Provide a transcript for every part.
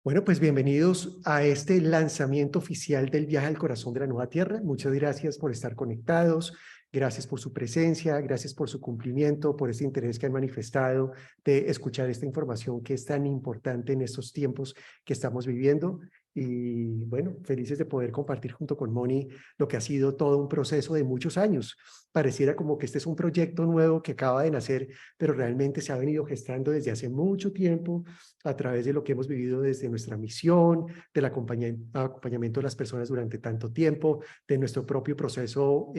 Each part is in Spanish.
Bueno, pues bienvenidos a este lanzamiento oficial del Viaje al Corazón de la Nueva Tierra. Muchas gracias por estar conectados, gracias por su presencia, gracias por su cumplimiento, por este interés que han manifestado de escuchar esta información que es tan importante en estos tiempos que estamos viviendo. Y bueno, felices de poder compartir junto con Moni lo que ha sido todo un proceso de muchos años. Pareciera como que este es un proyecto nuevo que acaba de nacer, pero realmente se ha venido gestando desde hace mucho tiempo a través de lo que hemos vivido desde nuestra misión, del acompañamiento de las personas durante tanto tiempo, de nuestro propio proceso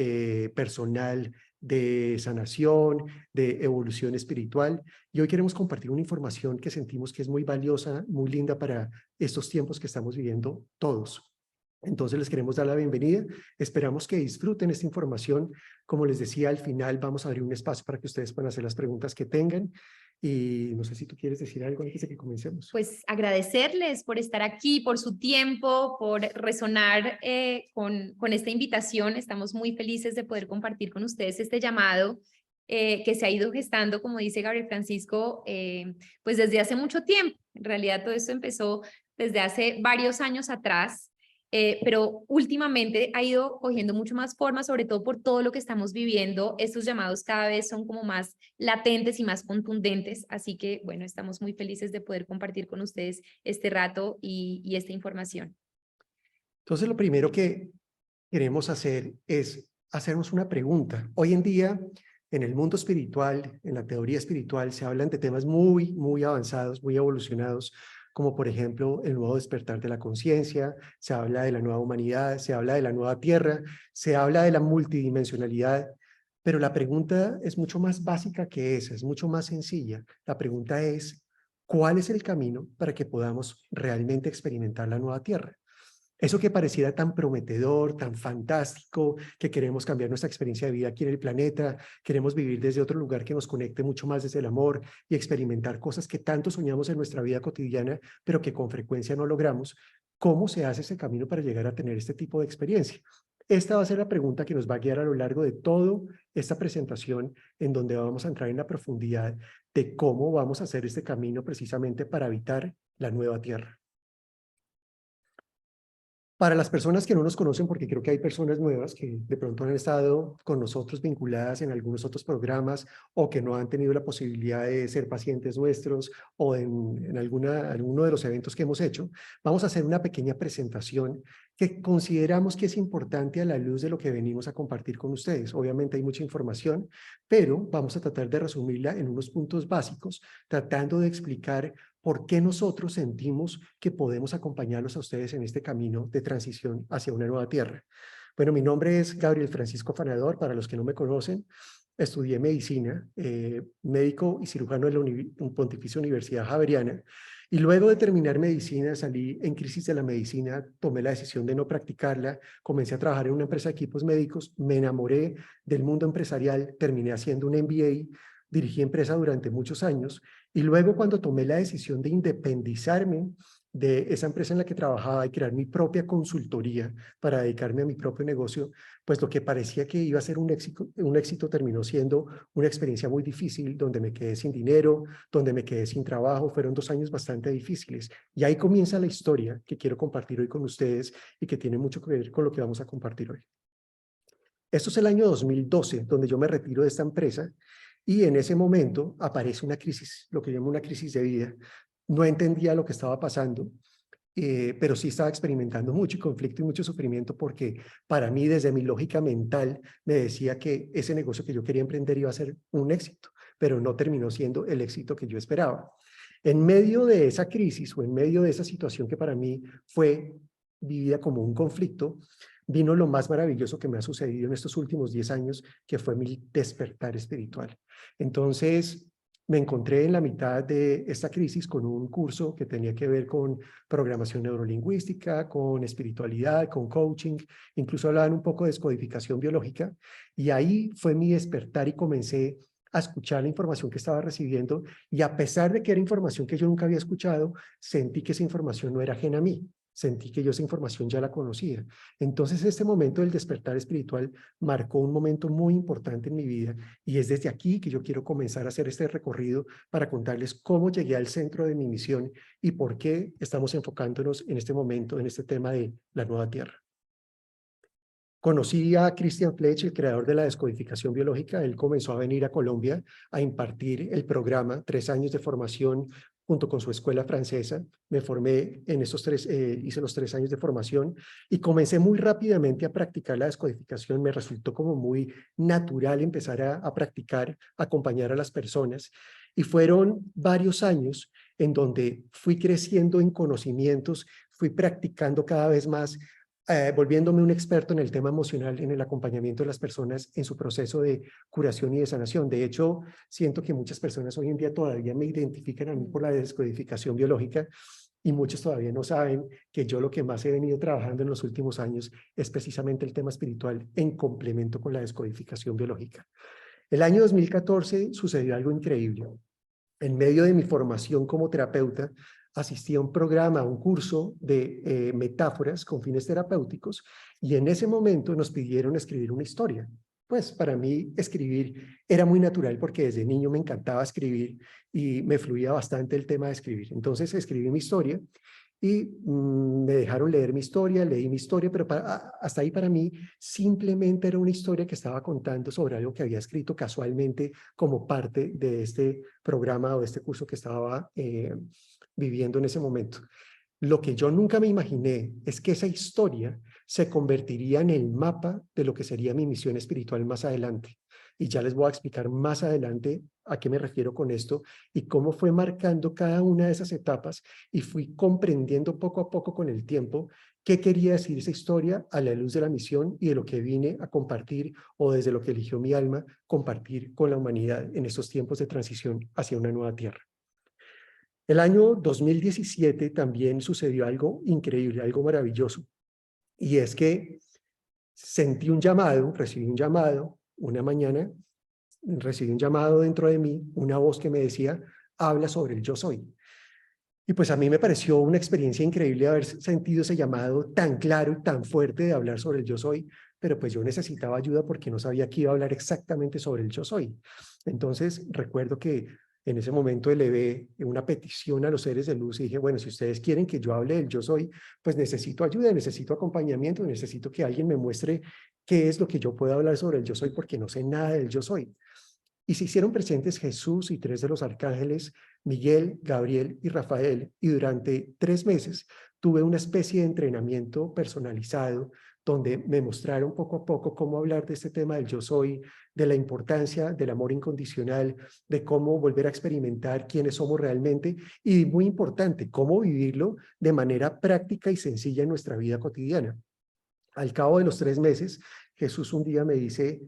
personal de sanación, de evolución espiritual. Y hoy queremos compartir una información que sentimos que es muy valiosa, muy linda para estos tiempos que estamos viviendo todos. Entonces les queremos dar la bienvenida. Esperamos que disfruten esta información. Como les decía, al final vamos a abrir un espacio para que ustedes puedan hacer las preguntas que tengan. Y no sé si tú quieres decir algo antes de que comencemos. Pues agradecerles por estar aquí, por su tiempo, por resonar con esta invitación. Estamos muy felices de poder compartir con ustedes este llamado que se ha ido gestando, como dice Gabriel Francisco, pues desde hace mucho tiempo. En realidad todo esto empezó desde hace varios años atrás. Pero últimamente ha ido cogiendo mucho más forma, sobre todo por todo lo que estamos viviendo. Estos llamados cada vez son como más latentes y más contundentes, así que bueno, estamos muy felices de poder compartir con ustedes este rato y esta información. Entonces, lo primero que queremos hacer es hacernos una pregunta. Hoy en día, en el mundo espiritual, en la teoría espiritual, se hablan de temas muy avanzados, muy evolucionados, como por ejemplo el nuevo despertar de la conciencia, se habla de la nueva humanidad, se habla de la nueva tierra, se habla de la multidimensionalidad, pero la pregunta es mucho más básica que esa, es mucho más sencilla. La pregunta es, ¿cuál es el camino para que podamos realmente experimentar la nueva tierra? Eso que pareciera tan prometedor, tan fantástico, que queremos cambiar nuestra experiencia de vida aquí en el planeta, queremos vivir desde otro lugar que nos conecte mucho más desde el amor y experimentar cosas que tanto soñamos en nuestra vida cotidiana, pero que con frecuencia no logramos. ¿Cómo se hace ese camino para llegar a tener este tipo de experiencia? Esta va a ser la pregunta que nos va a guiar a lo largo de toda esta presentación, en donde vamos a entrar en la profundidad de cómo vamos a hacer este camino precisamente para habitar la nueva tierra. Para las personas que no nos conocen, porque creo que hay personas nuevas que de pronto han estado con nosotros vinculadas en algunos otros programas o que no han tenido la posibilidad de ser pacientes nuestros o en alguno de los eventos que hemos hecho, vamos a hacer una pequeña presentación que consideramos que es importante a la luz de lo que venimos a compartir con ustedes. Obviamente hay mucha información, pero vamos a tratar de resumirla en unos puntos básicos, tratando de explicar por qué nosotros sentimos que podemos acompañarlos a ustedes en este camino de transición hacia una nueva tierra. Bueno, mi nombre es Gabriel Francisco Fanador, para los que no me conocen. Estudié medicina, médico y cirujano de la Pontificia Universidad Javeriana, y luego de terminar medicina salí en crisis de la medicina, tomé la decisión de no practicarla, comencé a trabajar en una empresa de equipos médicos, me enamoré del mundo empresarial, terminé haciendo un MBA, dirigí empresa durante muchos años, y luego cuando tomé la decisión de independizarme de esa empresa en la que trabajaba y crear mi propia consultoría para dedicarme a mi propio negocio, pues lo que parecía que iba a ser un éxito terminó siendo una experiencia muy difícil, donde me quedé sin dinero, donde me quedé sin trabajo. Fueron 2 años bastante difíciles. Y ahí comienza la historia que quiero compartir hoy con ustedes y que tiene mucho que ver con lo que vamos a compartir hoy. Esto es el año 2012, donde yo me retiro de esta empresa y en ese momento aparece una crisis, lo que llamo una crisis de vida. No entendía lo que estaba pasando, pero sí estaba experimentando mucho conflicto y mucho sufrimiento porque para mí, desde mi lógica mental, me decía que ese negocio que yo quería emprender iba a ser un éxito, pero no terminó siendo el éxito que yo esperaba. En medio de esa crisis o en medio de esa situación que para mí fue vivida como un conflicto, vino lo más maravilloso que me ha sucedido en estos últimos 10 años, que fue mi despertar espiritual. Entonces, me encontré en la mitad de esta crisis con un curso que tenía que ver con programación neurolingüística, con espiritualidad, con coaching, incluso hablaban un poco de descodificación biológica, y ahí fue mi despertar y comencé a escuchar la información que estaba recibiendo, y a pesar de que era información que yo nunca había escuchado, sentí que esa información no era ajena a mí. Sentí que yo esa información ya la conocía. Entonces, este momento del despertar espiritual marcó un momento muy importante en mi vida y es desde aquí que yo quiero comenzar a hacer este recorrido para contarles cómo llegué al centro de mi misión y por qué estamos enfocándonos en este momento, en este tema de la nueva Tierra. Conocí a Christian Fletch, el creador de la descodificación biológica. Él comenzó a venir a Colombia a impartir el programa, 3 años de formación junto con su escuela francesa. Me formé en esos hice los 3 años de formación y comencé muy rápidamente a practicar la descodificación. Me resultó como muy natural empezar a practicar, acompañar a las personas. Y fueron varios años en donde fui creciendo en conocimientos, fui practicando cada vez más, volviéndome un experto en el tema emocional, en el acompañamiento de las personas en su proceso de curación y de sanación. De hecho, siento que muchas personas hoy en día todavía me identifican a mí por la descodificación biológica y muchos todavía no saben que yo lo que más he venido trabajando en los últimos años es precisamente el tema espiritual en complemento con la descodificación biológica. El año 2014 sucedió algo increíble. En medio de mi formación como terapeuta, asistí a un programa, a un curso de metáforas con fines terapéuticos y en ese momento nos pidieron escribir una historia. Pues para mí escribir era muy natural porque desde niño me encantaba escribir y me fluía bastante el tema de escribir. Entonces escribí mi historia y me dejaron leer mi historia, leí mi historia, pero hasta ahí para mí simplemente era una historia que estaba contando sobre algo que había escrito casualmente como parte de este programa o de este curso que estaba viviendo en ese momento. Lo que yo nunca me imaginé es que esa historia se convertiría en el mapa de lo que sería mi misión espiritual más adelante. Y ya les voy a explicar más adelante a qué me refiero con esto y cómo fue marcando cada una de esas etapas y fui comprendiendo poco a poco con el tiempo qué quería decir esa historia a la luz de la misión y de lo que vine a compartir o desde lo que eligió mi alma compartir con la humanidad en estos tiempos de transición hacia una nueva tierra. El año 2017 también sucedió algo increíble, algo maravilloso, y es que sentí un llamado, recibí un llamado una mañana, recibí un llamado dentro de mí, una voz que me decía, habla sobre el yo soy. Y pues a mí me pareció una experiencia increíble haber sentido ese llamado tan claro y tan fuerte de hablar sobre el yo soy, pero pues yo necesitaba ayuda porque no sabía que iba a hablar exactamente sobre el yo soy. Entonces recuerdo que en ese momento elevé una petición a los seres de luz y dije, bueno, si ustedes quieren que yo hable del yo soy, pues necesito ayuda, necesito acompañamiento, necesito que alguien me muestre qué es lo que yo puedo hablar sobre el yo soy porque no sé nada del yo soy. Y se hicieron presentes Jesús y 3 de los arcángeles, Miguel, Gabriel y Rafael, y durante 3 meses tuve una especie de entrenamiento personalizado donde me mostraron poco a poco cómo hablar de este tema del yo soy, de la importancia del amor incondicional, de cómo volver a experimentar quiénes somos realmente y, muy importante, cómo vivirlo de manera práctica y sencilla en nuestra vida cotidiana. Al cabo de los 3 meses, Jesús un día me dice,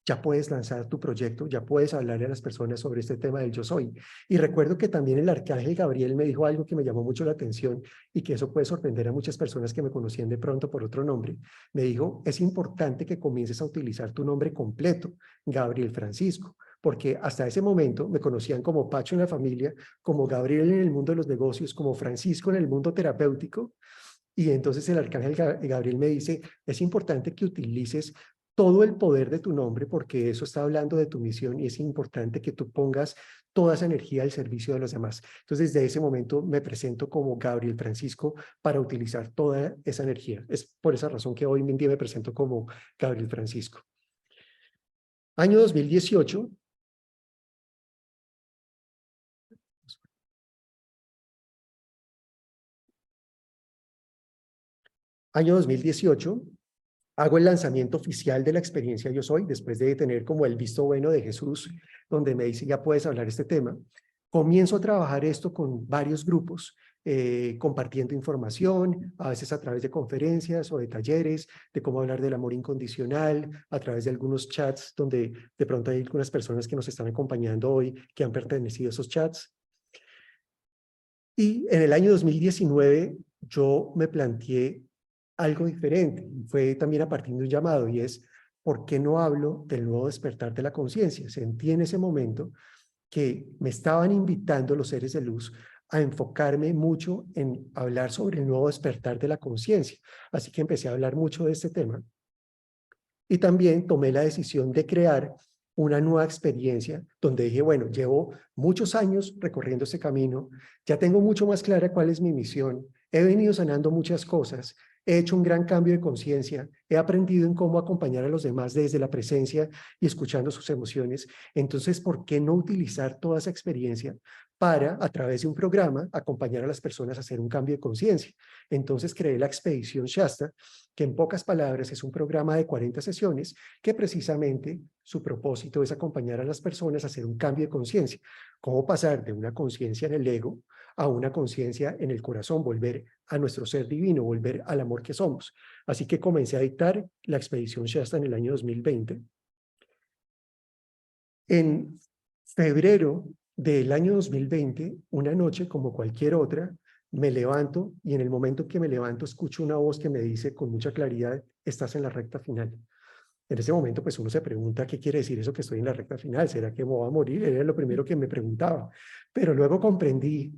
ya puedes lanzar tu proyecto, ya puedes hablarle a las personas sobre este tema del yo soy. Y recuerdo que también el arcángel Gabriel me dijo algo que me llamó mucho la atención y que eso puede sorprender a muchas personas que me conocían de pronto por otro nombre. Me dijo, es importante que comiences a utilizar tu nombre completo, Gabriel Francisco, porque hasta ese momento me conocían como Pacho en la familia, como Gabriel en el mundo de los negocios, como Francisco en el mundo terapéutico. Y entonces el arcángel Gabriel me dice, es importante que utilices todo el poder de tu nombre porque eso está hablando de tu misión y es importante que tú pongas toda esa energía al servicio de los demás. Entonces, desde ese momento me presento como Gabriel Francisco para utilizar toda esa energía. Es por esa razón que hoy en día me presento como Gabriel Francisco. Año 2018. Año 2018. Hago el lanzamiento oficial de la experiencia Yo Soy, después de tener como el visto bueno de Jesús, donde me dice, ya puedes hablar este tema. Comienzo a trabajar esto con varios grupos, compartiendo información, a veces a través de conferencias o de talleres, de cómo hablar del amor incondicional, a través de algunos chats, donde de pronto hay algunas personas que nos están acompañando hoy que han pertenecido a esos chats. Y en el año 2019 yo me planteé algo diferente. Fue también a partir de un llamado y es, ¿por qué no hablo del nuevo despertar de la conciencia? Sentí en ese momento que me estaban invitando los seres de luz a enfocarme mucho en hablar sobre el nuevo despertar de la conciencia. Así que empecé a hablar mucho de este tema. Y también tomé la decisión de crear una nueva experiencia donde dije, bueno, llevo muchos años recorriendo este camino, ya tengo mucho más clara cuál es mi misión, he venido sanando muchas cosas, he hecho un gran cambio de conciencia, he aprendido en cómo acompañar a los demás desde la presencia y escuchando sus emociones. Entonces, ¿por qué no utilizar toda esa experiencia para, a través de un programa, acompañar a las personas a hacer un cambio de conciencia? Entonces creé la Expedición Shasta, que en pocas palabras es un programa de 40 sesiones que precisamente su propósito es acompañar a las personas a hacer un cambio de conciencia. Cómo pasar de una conciencia en el ego a una conciencia en el corazón, volver a nuestro ser divino, volver al amor que somos. Así que comencé a dictar la Expedición Shasta en el año 2020. En febrero del año 2020, una noche como cualquier otra, me levanto y en el momento que me levanto escucho una voz que me dice con mucha claridad, estás en la recta final. En ese momento, pues uno se pregunta, ¿qué quiere decir eso que estoy en la recta final? ¿Será que me voy a morir? Era lo primero que me preguntaba. Pero luego comprendí,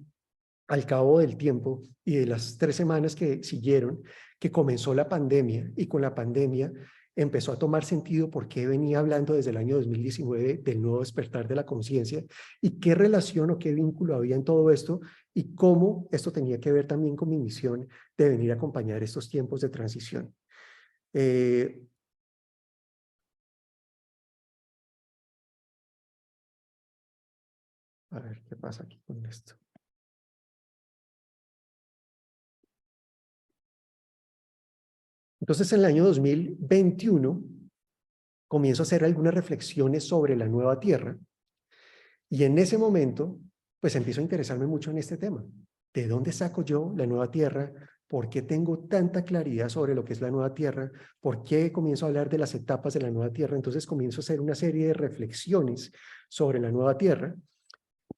al cabo del tiempo y de las 3 semanas que siguieron, que comenzó la pandemia y con la pandemia empezó a tomar sentido por qué venía hablando desde el año 2019 del nuevo despertar de la conciencia y qué relación o qué vínculo había en todo esto y cómo esto tenía que ver también con mi misión de venir a acompañar estos tiempos de transición. A ver, ¿qué pasa aquí con esto? Entonces, en el año 2021, comienzo a hacer algunas reflexiones sobre la nueva Tierra y en ese momento, pues empiezo a interesarme mucho en este tema. ¿De dónde saco yo la nueva Tierra? ¿Por qué tengo tanta claridad sobre lo que es la nueva Tierra? ¿Por qué comienzo a hablar de las etapas de la nueva Tierra? Entonces comienzo a hacer una serie de reflexiones sobre la nueva Tierra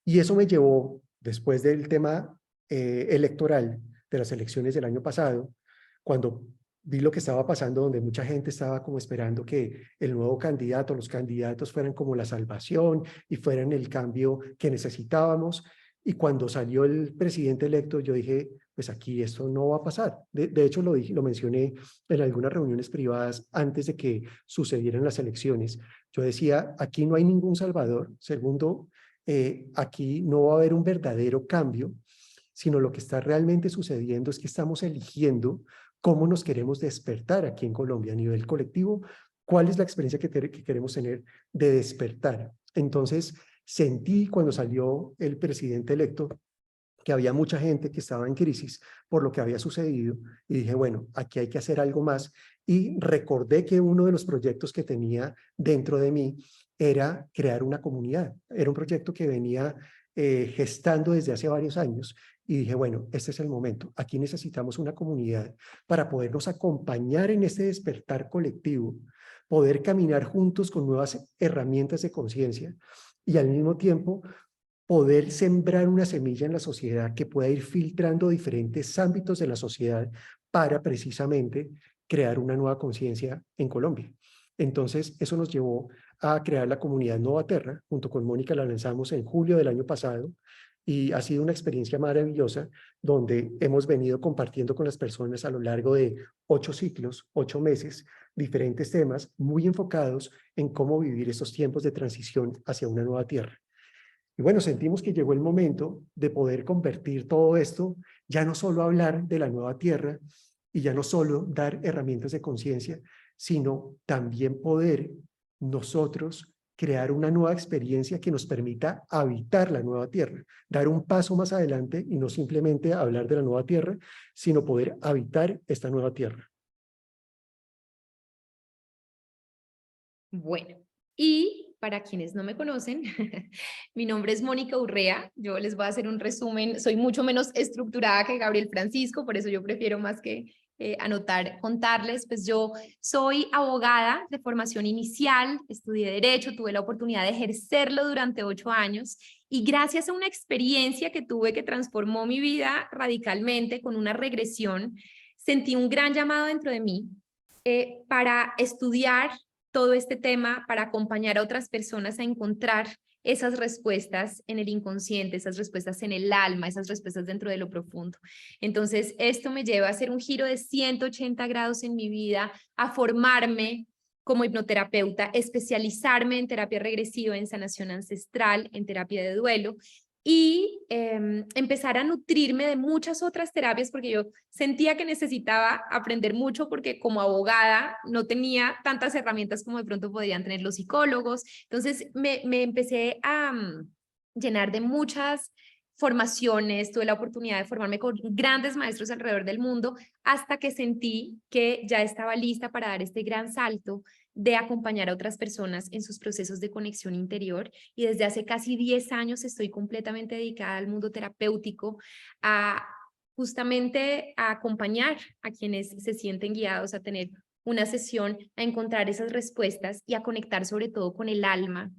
y eso me llevó, después del tema electoral de las elecciones del año pasado, cuando vi lo que estaba pasando, donde mucha gente estaba como esperando que el nuevo candidato, los candidatos fueran como la salvación y fueran el cambio que necesitábamos. Y cuando salió el presidente electo, yo dije, pues aquí esto no va a pasar. De hecho, lo dije, lo mencioné en algunas reuniones privadas antes de que sucedieran las elecciones. Yo decía, aquí no hay ningún salvador. Segundo, aquí no va a haber un verdadero cambio, sino lo que está realmente sucediendo es que estamos eligiendo cómo nos queremos despertar aquí en Colombia a nivel colectivo, cuál es la experiencia que queremos tener de despertar. Entonces, sentí cuando salió el presidente electo que había mucha gente que estaba en crisis por lo que había sucedido y dije, bueno, aquí hay que hacer algo más y recordé que uno de los proyectos que tenía dentro de mí era crear una comunidad. Era un proyecto que venía gestando desde hace varios años y dije, bueno, este es el momento. Aquí necesitamos una comunidad para podernos acompañar en este despertar colectivo, poder caminar juntos con nuevas herramientas de conciencia y al mismo tiempo poder sembrar una semilla en la sociedad que pueda ir filtrando diferentes ámbitos de la sociedad para precisamente crear una nueva conciencia en Colombia. Entonces, eso nos llevó a crear la comunidad Nova Terra. Junto con Mónica la lanzamos en julio del año pasado y ha sido una experiencia maravillosa donde hemos venido compartiendo con las personas a lo largo de 8 ciclos, 8 meses, diferentes temas muy enfocados en cómo vivir estos tiempos de transición hacia una nueva tierra. Y bueno, sentimos que llegó el momento de poder convertir todo esto, ya no solo hablar de la nueva tierra y ya no solo dar herramientas de conciencia, sino también poder nosotros crear una nueva experiencia que nos permita habitar la nueva tierra, dar un paso más adelante y no simplemente hablar de la nueva tierra, sino poder habitar esta nueva tierra. Bueno, y para quienes no me conocen, mi nombre es Mónica Urrea. Yo les voy a hacer un resumen. Soy mucho menos estructurada que Gabriel Francisco, por eso yo prefiero más que anotar, contarles. Pues yo soy abogada de formación inicial, estudié Derecho, tuve la oportunidad de ejercerlo durante 8 años y gracias a una experiencia que tuve que transformó mi vida radicalmente con una regresión, sentí un gran llamado dentro de mí para estudiar todo este tema, para acompañar a otras personas a encontrar esas respuestas en el inconsciente, esas respuestas en el alma, esas respuestas dentro de lo profundo. Entonces, esto me lleva a hacer un giro de 180 grados en mi vida, a formarme como hipnoterapeuta, especializarme en terapia regresiva, en sanación ancestral, en terapia de duelo, y empezar a nutrirme de muchas otras terapias porque yo sentía que necesitaba aprender mucho porque como abogada no tenía tantas herramientas como de pronto podrían tener los psicólogos. Entonces me empecé a llenar de muchas formaciones, tuve la oportunidad de formarme con grandes maestros alrededor del mundo hasta que sentí que ya estaba lista para dar este gran salto de acompañar a otras personas en sus procesos de conexión interior, y desde hace casi 10 años estoy completamente dedicada al mundo terapéutico, a justamente a acompañar a quienes se sienten guiados a tener una sesión, a encontrar esas respuestas y a conectar sobre todo con el alma.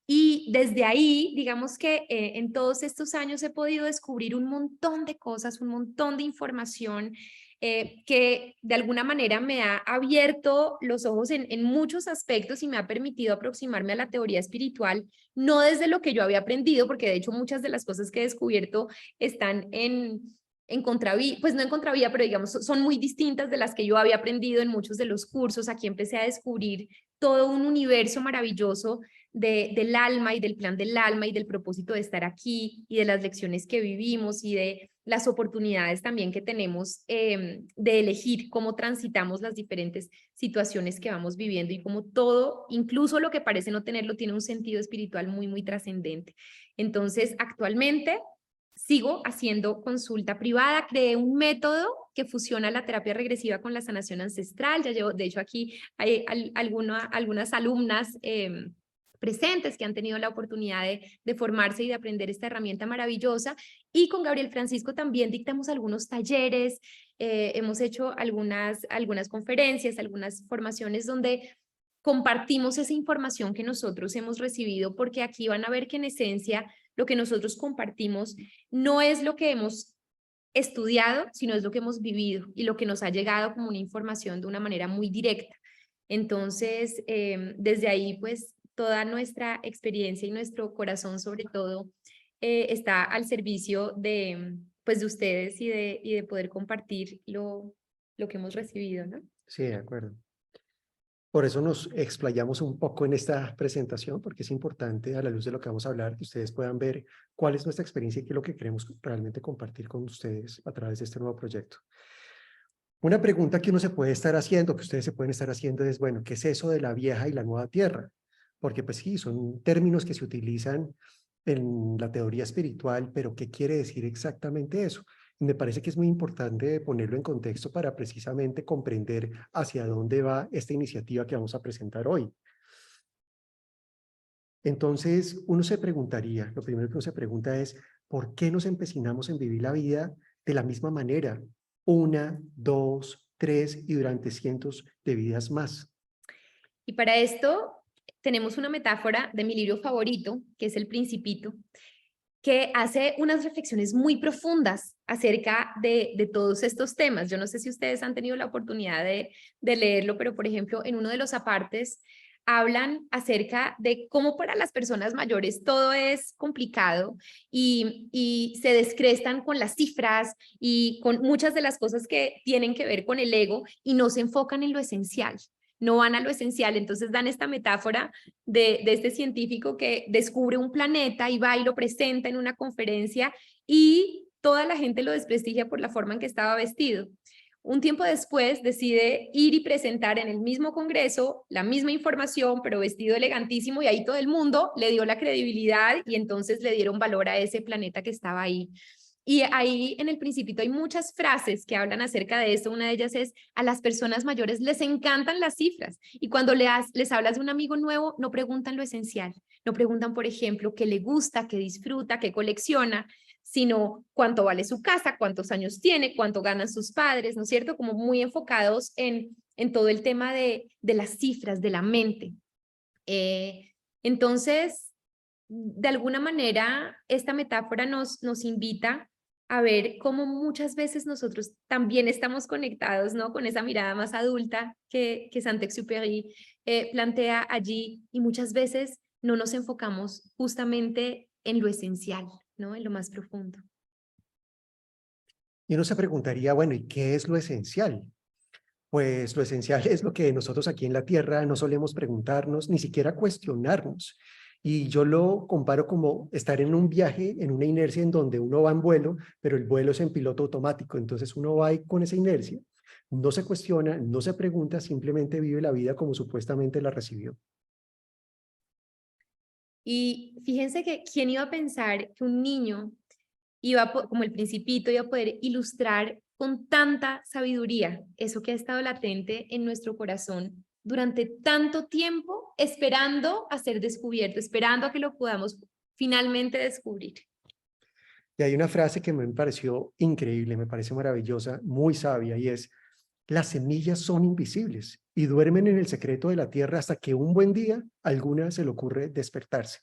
Y desde ahí, digamos que en todos estos años he podido descubrir un montón de cosas, un montón de información que de alguna manera me ha abierto los ojos en muchos aspectos y me ha permitido aproximarme a la teoría espiritual, no desde lo que yo había aprendido, porque de hecho muchas de las cosas que he descubierto están en contravía, pues no en contravía, pero digamos son muy distintas de las que yo había aprendido en muchos de los cursos. Aquí empecé a descubrir todo un universo maravilloso del alma y del plan del alma y del propósito de estar aquí y de las lecciones que vivimos y de las oportunidades también que tenemos de elegir cómo transitamos las diferentes situaciones que vamos viviendo y cómo todo, incluso lo que parece no tenerlo, tiene un sentido espiritual muy, muy trascendente. Entonces, actualmente sigo haciendo consulta privada, creé un método que fusiona la terapia regresiva con la sanación ancestral. Ya llevo, de hecho, aquí hay algunas alumnas presentes que han tenido la oportunidad de formarse y de aprender esta herramienta maravillosa. Y con Gabriel Francisco también dictamos algunos talleres, hemos hecho algunas conferencias, algunas formaciones donde compartimos esa información que nosotros hemos recibido, porque aquí van a ver que en esencia lo que nosotros compartimos no es lo que hemos estudiado, sino es lo que hemos vivido y lo que nos ha llegado como una información de una manera muy directa. Entonces, desde ahí, pues, toda nuestra experiencia y nuestro corazón, sobre todo, está al servicio de, pues, de ustedes y de poder compartir lo que hemos recibido, ¿no? Sí, de acuerdo. Por eso nos explayamos un poco en esta presentación, porque es importante a la luz de lo que vamos a hablar, que ustedes puedan ver cuál es nuestra experiencia y qué es lo que queremos realmente compartir con ustedes a través de este nuevo proyecto. Una pregunta que uno se puede estar haciendo, que ustedes se pueden estar haciendo es, bueno, ¿qué es eso de la vieja y la nueva tierra? Porque pues sí, son términos que se utilizan en la teoría espiritual, pero ¿qué quiere decir exactamente eso? Y me parece que es muy importante ponerlo en contexto para precisamente comprender hacia dónde va esta iniciativa que vamos a presentar hoy. Entonces, uno se preguntaría, lo primero que uno se pregunta es, ¿por qué nos empecinamos en vivir la vida de la misma manera? Una, dos, tres y durante cientos de vidas más. Y para esto tenemos una metáfora de mi libro favorito, que es El Principito, que hace unas reflexiones muy profundas acerca de todos estos temas. Yo no sé si ustedes han tenido la oportunidad de leerlo, pero por ejemplo, en uno de los apartes hablan acerca de cómo para las personas mayores todo es complicado y se descrestan con las cifras y con muchas de las cosas que tienen que ver con el ego y no se enfocan en lo esencial, no van a lo esencial. Entonces dan esta metáfora de este científico que descubre un planeta y va y lo presenta en una conferencia y toda la gente lo desprestigia por la forma en que estaba vestido. Un tiempo después decide ir y presentar en el mismo congreso la misma información, pero vestido elegantísimo, y ahí todo el mundo le dio la credibilidad y entonces le dieron valor a ese planeta que estaba ahí. Y ahí en El Principito hay muchas frases que hablan acerca de esto. Una de ellas es: a las personas mayores les encantan las cifras y cuando les hablas de un amigo nuevo no preguntan lo esencial, no preguntan, por ejemplo, qué le gusta, qué disfruta, qué colecciona, sino cuánto vale su casa, cuántos años tiene, cuánto ganan sus padres, ¿no es cierto? Como muy enfocados en todo el tema de las cifras, de la mente. Entonces, de alguna manera, esta metáfora nos invita a ver cómo muchas veces nosotros también estamos conectados, ¿no? Con esa mirada más adulta que Saint-Exupéry plantea allí, y muchas veces no nos enfocamos justamente en lo esencial, ¿no? En lo más profundo. Y uno se preguntaría, bueno, ¿y qué es lo esencial? Pues lo esencial es lo que nosotros aquí en la Tierra no solemos preguntarnos, ni siquiera cuestionarnos. Y yo lo comparo como estar en un viaje, en una inercia en donde uno va en vuelo, pero el vuelo es en piloto automático. Entonces uno va ahí con esa inercia, no se cuestiona, no se pregunta, simplemente vive la vida como supuestamente la recibió. Y fíjense que quién iba a pensar que un niño iba como el Principito, iba a poder ilustrar con tanta sabiduría eso que ha estado latente en nuestro corazón durante tanto tiempo, esperando a ser descubierto, esperando a que lo podamos finalmente descubrir. Y hay una frase que me pareció increíble, me parece maravillosa, muy sabia, y es: las semillas son invisibles y duermen en el secreto de la tierra hasta que un buen día a alguna se le ocurre despertarse.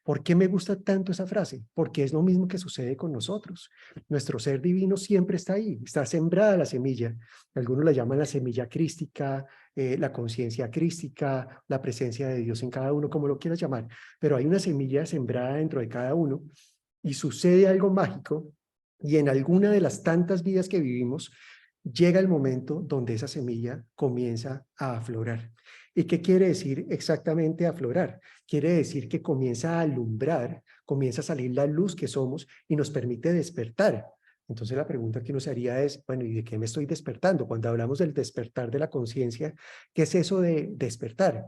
¿Por qué me gusta tanto esa frase? Porque es lo mismo que sucede con nosotros. Nuestro ser divino siempre está ahí, está sembrada la semilla. Algunos la llaman la semilla crística, la conciencia crística, la presencia de Dios en cada uno, como lo quieras llamar. Pero hay una semilla sembrada dentro de cada uno y sucede algo mágico, y en alguna de las tantas vidas que vivimos llega el momento donde esa semilla comienza a aflorar. ¿Y qué quiere decir exactamente aflorar? Quiere decir que comienza a alumbrar, comienza a salir la luz que somos y nos permite despertar. Entonces la pregunta que uno se haría es, bueno, ¿y de qué me estoy despertando? Cuando hablamos del despertar de la conciencia, ¿qué es eso de despertar?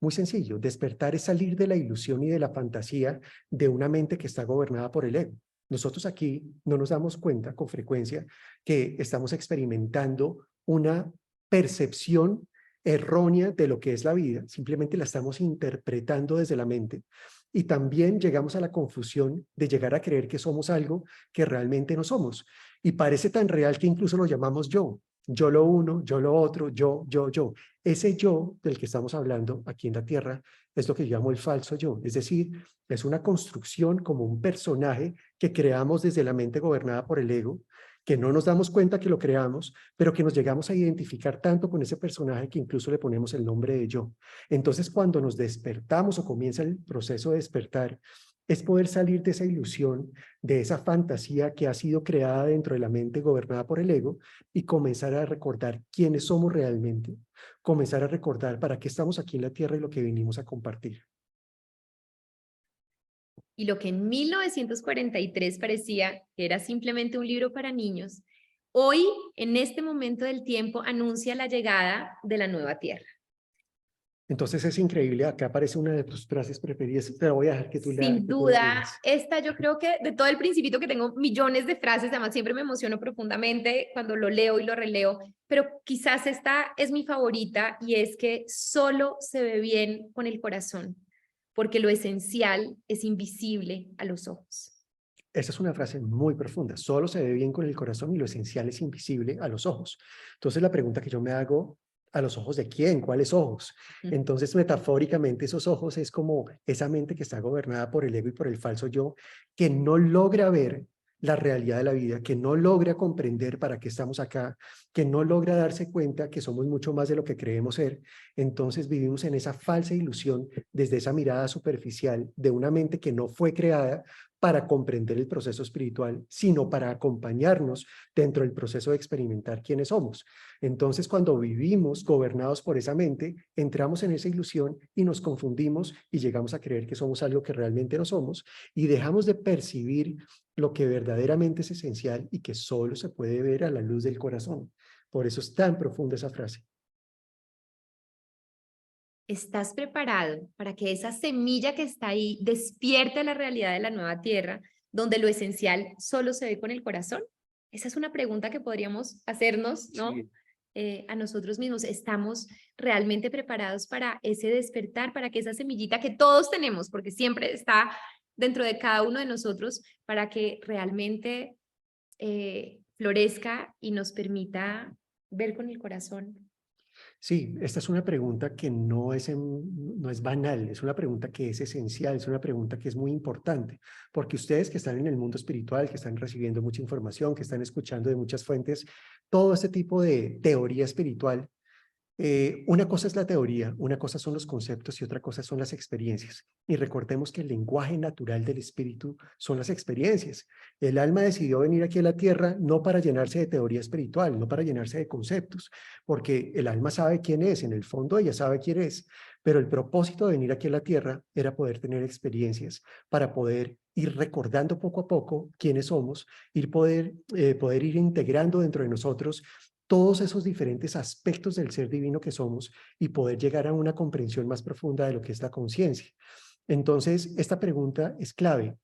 Muy sencillo, despertar es salir de la ilusión y de la fantasía de una mente que está gobernada por el ego. Nosotros aquí no nos damos cuenta con frecuencia que estamos experimentando una percepción errónea de lo que es la vida, simplemente la estamos interpretando desde la mente. Y también llegamos a la confusión de llegar a creer que somos algo que realmente no somos. Y parece tan real que incluso lo llamamos yo. Yo lo uno, yo lo otro, yo. Ese yo del que estamos hablando aquí en la Tierra es lo que yo llamo el falso yo. Es decir, es una construcción como un personaje que creamos desde la mente gobernada por el ego, que no nos damos cuenta que lo creamos, pero que nos llegamos a identificar tanto con ese personaje que incluso le ponemos el nombre de yo. Entonces, cuando nos despertamos o comienza el proceso de despertar, es poder salir de esa ilusión, de esa fantasía que ha sido creada dentro de la mente gobernada por el ego y comenzar a recordar quiénes somos realmente, comenzar a recordar para qué estamos aquí en la tierra y lo que vinimos a compartir. Y lo que en 1943 parecía que era simplemente un libro para niños, hoy, en este momento del tiempo, anuncia la llegada de la nueva tierra. Entonces es increíble, acá aparece una de tus frases preferidas, pero voy a dejar que Sin tú la duda, digas. esta yo creo que de todo el Principito, que tengo millones de frases, además siempre me emociono profundamente cuando lo leo y lo releo, pero quizás esta es mi favorita, y es que solo se ve bien con el corazón, porque lo esencial es invisible a los ojos. Esa es una frase muy profunda. Solo se ve bien con el corazón y lo esencial es invisible a los ojos. Entonces la pregunta que yo me hago: ¿a los ojos de quién? ¿Cuáles ojos? Entonces, metafóricamente, esos ojos es como esa mente que está gobernada por el ego y por el falso yo, que no logra ver la realidad de la vida, que no logra comprender para qué estamos acá, que no logra darse cuenta que somos mucho más de lo que creemos ser. Entonces vivimos en esa falsa ilusión, desde esa mirada superficial de una mente que no fue creada para comprender el proceso espiritual, sino para acompañarnos dentro del proceso de experimentar quiénes somos. Entonces, cuando vivimos gobernados por esa mente, entramos en esa ilusión y nos confundimos y llegamos a creer que somos algo que realmente no somos, y dejamos de percibir lo que verdaderamente es esencial y que solo se puede ver a la luz del corazón. Por eso es tan profunda esa frase. ¿Estás preparado para que esa semilla que está ahí despierte la realidad de la nueva tierra, donde lo esencial solo se ve con el corazón? Esa es una pregunta que podríamos hacernos, ¿no? Sí. A nosotros mismos. ¿Estamos realmente preparados para ese despertar, para que esa semillita que todos tenemos, porque siempre está dentro de cada uno de nosotros, para que realmente florezca y nos permita ver con el corazón? Sí, esta es una pregunta que no es banal, es una pregunta que es esencial, es una pregunta que es muy importante, porque ustedes que están en el mundo espiritual, que están recibiendo mucha información, que están escuchando de muchas fuentes, todo este tipo de teoría espiritual, Una cosa es la teoría, una cosa son los conceptos y otra cosa son las experiencias. Y recordemos que el lenguaje natural del espíritu son las experiencias. El alma decidió venir aquí a la tierra no para llenarse de teoría espiritual, no para llenarse de conceptos, porque el alma sabe quién es, en el fondo ella sabe quién es, pero el propósito de venir aquí a la tierra era poder tener experiencias para poder ir recordando poco a poco quiénes somos, poder ir integrando dentro de nosotros todos esos diferentes aspectos del ser divino que somos y poder llegar a una comprensión más profunda de lo que es la conciencia. Entonces, esta pregunta es clave.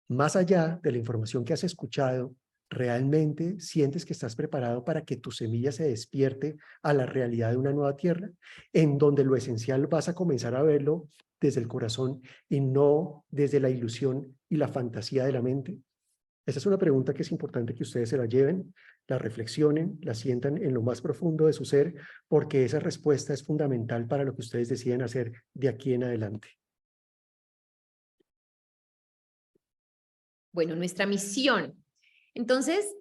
Más allá de la información que has escuchado, ¿realmente sientes que estás preparado para que tu semilla se despierte a la realidad de una nueva tierra, en donde lo esencial vas a comenzar a verlo desde el corazón y no desde la ilusión y la fantasía de la mente? Esa es una pregunta que es importante que ustedes se la lleven, la reflexionen, la sientan en lo más profundo de su ser, porque esa respuesta es fundamental para lo que ustedes deciden hacer de aquí en adelante. Bueno, nuestra misión. Entonces,